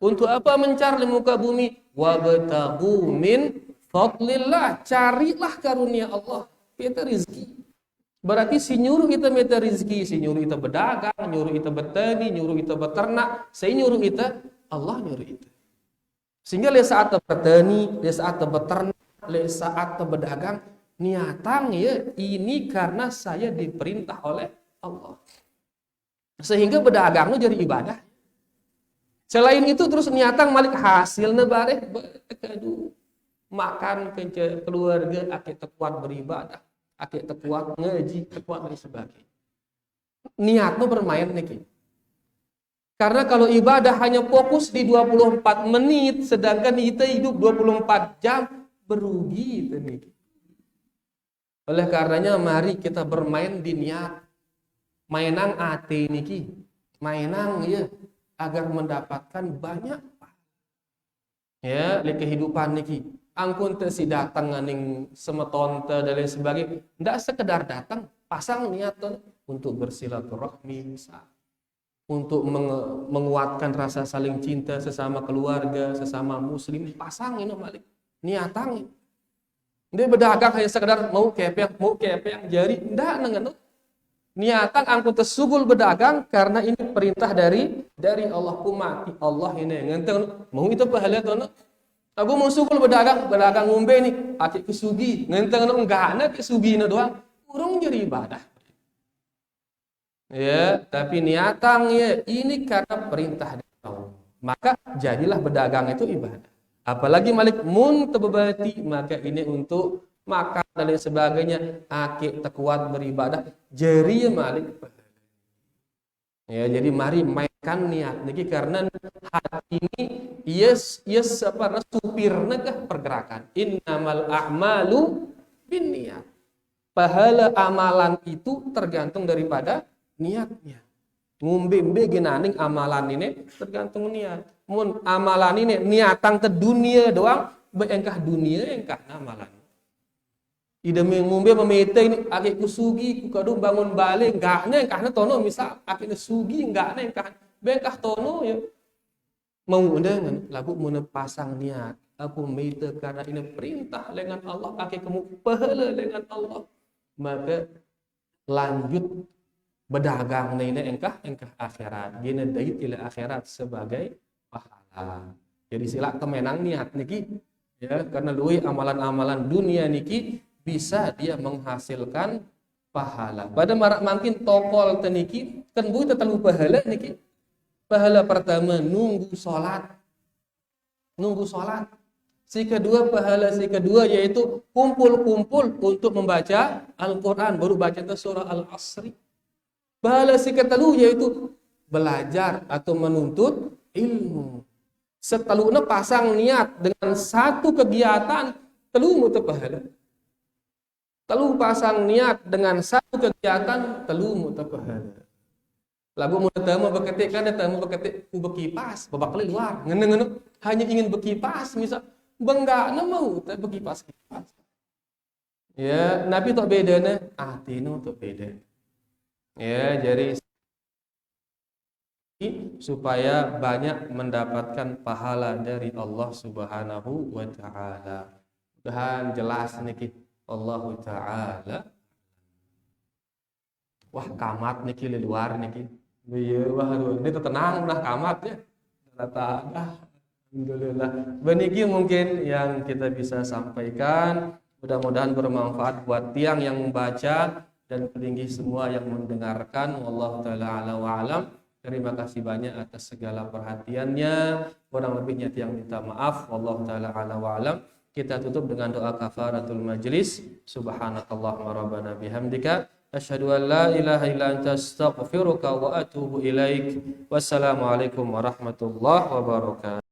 Untuk apa mencar di muka bumi? Wabtagu min fadlillah, carilah karunia Allah, kita rezeki. Berarti si nyuruh kita minta rezeki, si nyuruh kita berdagang, nyuruh kita bertani, nyuruh kita beternak, saya nyuruh kita, Allah nyuruh kita. Sehingga le saat bertani, le saat beternak, le saat berdagang, niatan ya ini karena saya diperintah oleh Allah. Sehingga berdagang itu jadi ibadah. Selain itu terus niatan malik hasilnya bareh makan ke keluarga, akhir terkuat beribadah, akhir terkuat ngaji, terkuat dan sebagainya. niatnya bermain niki. Karena kalau ibadah hanya fokus di 24 menit, sedangkan kita hidup 24 jam, berugi itu niki. Oleh karenanya mari kita bermain di niat. Mainang ati niki. Mainang ya agar mendapatkan banyak ya di kehidupan niki. Angkun teu si datang nganing semeton teh dan lain sebagainya. Ndak sekedar datang, pasang niat untuk bersilaturahmi misal. Untuk menguatkan rasa saling cinta sesama keluarga, sesama muslim, pasang ini balik. Niatang. Dia berdagang hanya sekedar mau kepeng jari, ndak nengen. Niatan angkut tersugul berdagang karena ini perintah dari Allah kumati Allah ini ngenteng mau itu pahala tuh. Aku mau sugul berdagang ngombe nih akik kesugi ngenteng enggak ana kesugi doang urung jadi ibadah. Ya, tapi niatan ya ini karena perintah dari Allah. Maka jadilah berdagang itu ibadah. Apalagi malik mun tebebati maka ini untuk makan dan lain sebagainya akik tekuat beribadah jeri malik. Ya, jadi mari mainkan niat niki karena hati ini yes apa supirna kah pergerakan. Innamal a'malu binniyat. Pahala amalan itu tergantung daripada niatnya. Ngumbe ginaning amalan ini tergantung niat. Mun amalan ini niatan ke dunia doang, engkah dunia engkah amalan. Ida ngumbe memete ini akik kusugi ku kadu bangun balik enggaknya engkahna tono misal akik sugi enggaknya engkah tono ya. Mau dengan lagu mun pasang niat aku mete karena ini perintah dengan Allah akik kamu pahala dengan Allah. Maka lanjut berdagang ini engkah akhirat. Gina dait ila akhirat sebagai pahala. Jadi sila temenang niat niki ya karena luwi amalan-amalan dunia niki bisa dia menghasilkan pahala. Pada marak makin tokol teniki kan bui tetalu pahala niki. Pahala pertama nunggu salat. Si kedua yaitu kumpul-kumpul untuk membaca Al-Qur'an baru baca surah Al-Asri. Pahala si ketelu yaitu belajar atau menuntut ilmu. Seteluna pasang niat dengan satu kegiatan telu mutu pahala. Telu pasang niat dengan satu kegiatan telu mutu pahala. Lagu mau temu beketik kan temu beketik ku bekipas babak luar ngene hanya ingin bekipas misal benggakna mau teh bekipas. Ya, nabi tok bedana atinu tok beda. Ya, jadi supaya banyak mendapatkan pahala dari Allah Subhanahu wa taala. Mudahan jelas niki Allah taala. Wah, kamat niki di luar niki. Iya, wah ini tenang nah kamat ya. Rata alhamdulillah. Beniki mungkin yang kita bisa sampaikan. Mudah-mudahan bermanfaat buat tiang yang membaca dan peninggi semua yang mendengarkan. Wallahu taala ala wa alam. Terima kasih banyak atas segala perhatiannya. Kurang lebihnya tiang minta maaf. Wallahu taala ala wa alam. Kita tutup dengan doa kafaratul majlis. Subhanakallahumma rabbana bihamdika asyhadu an la ilaha illa anta astaghfiruka wa atubu ilaik. Wassalamualaikum warahmatullahi wabarakatuh.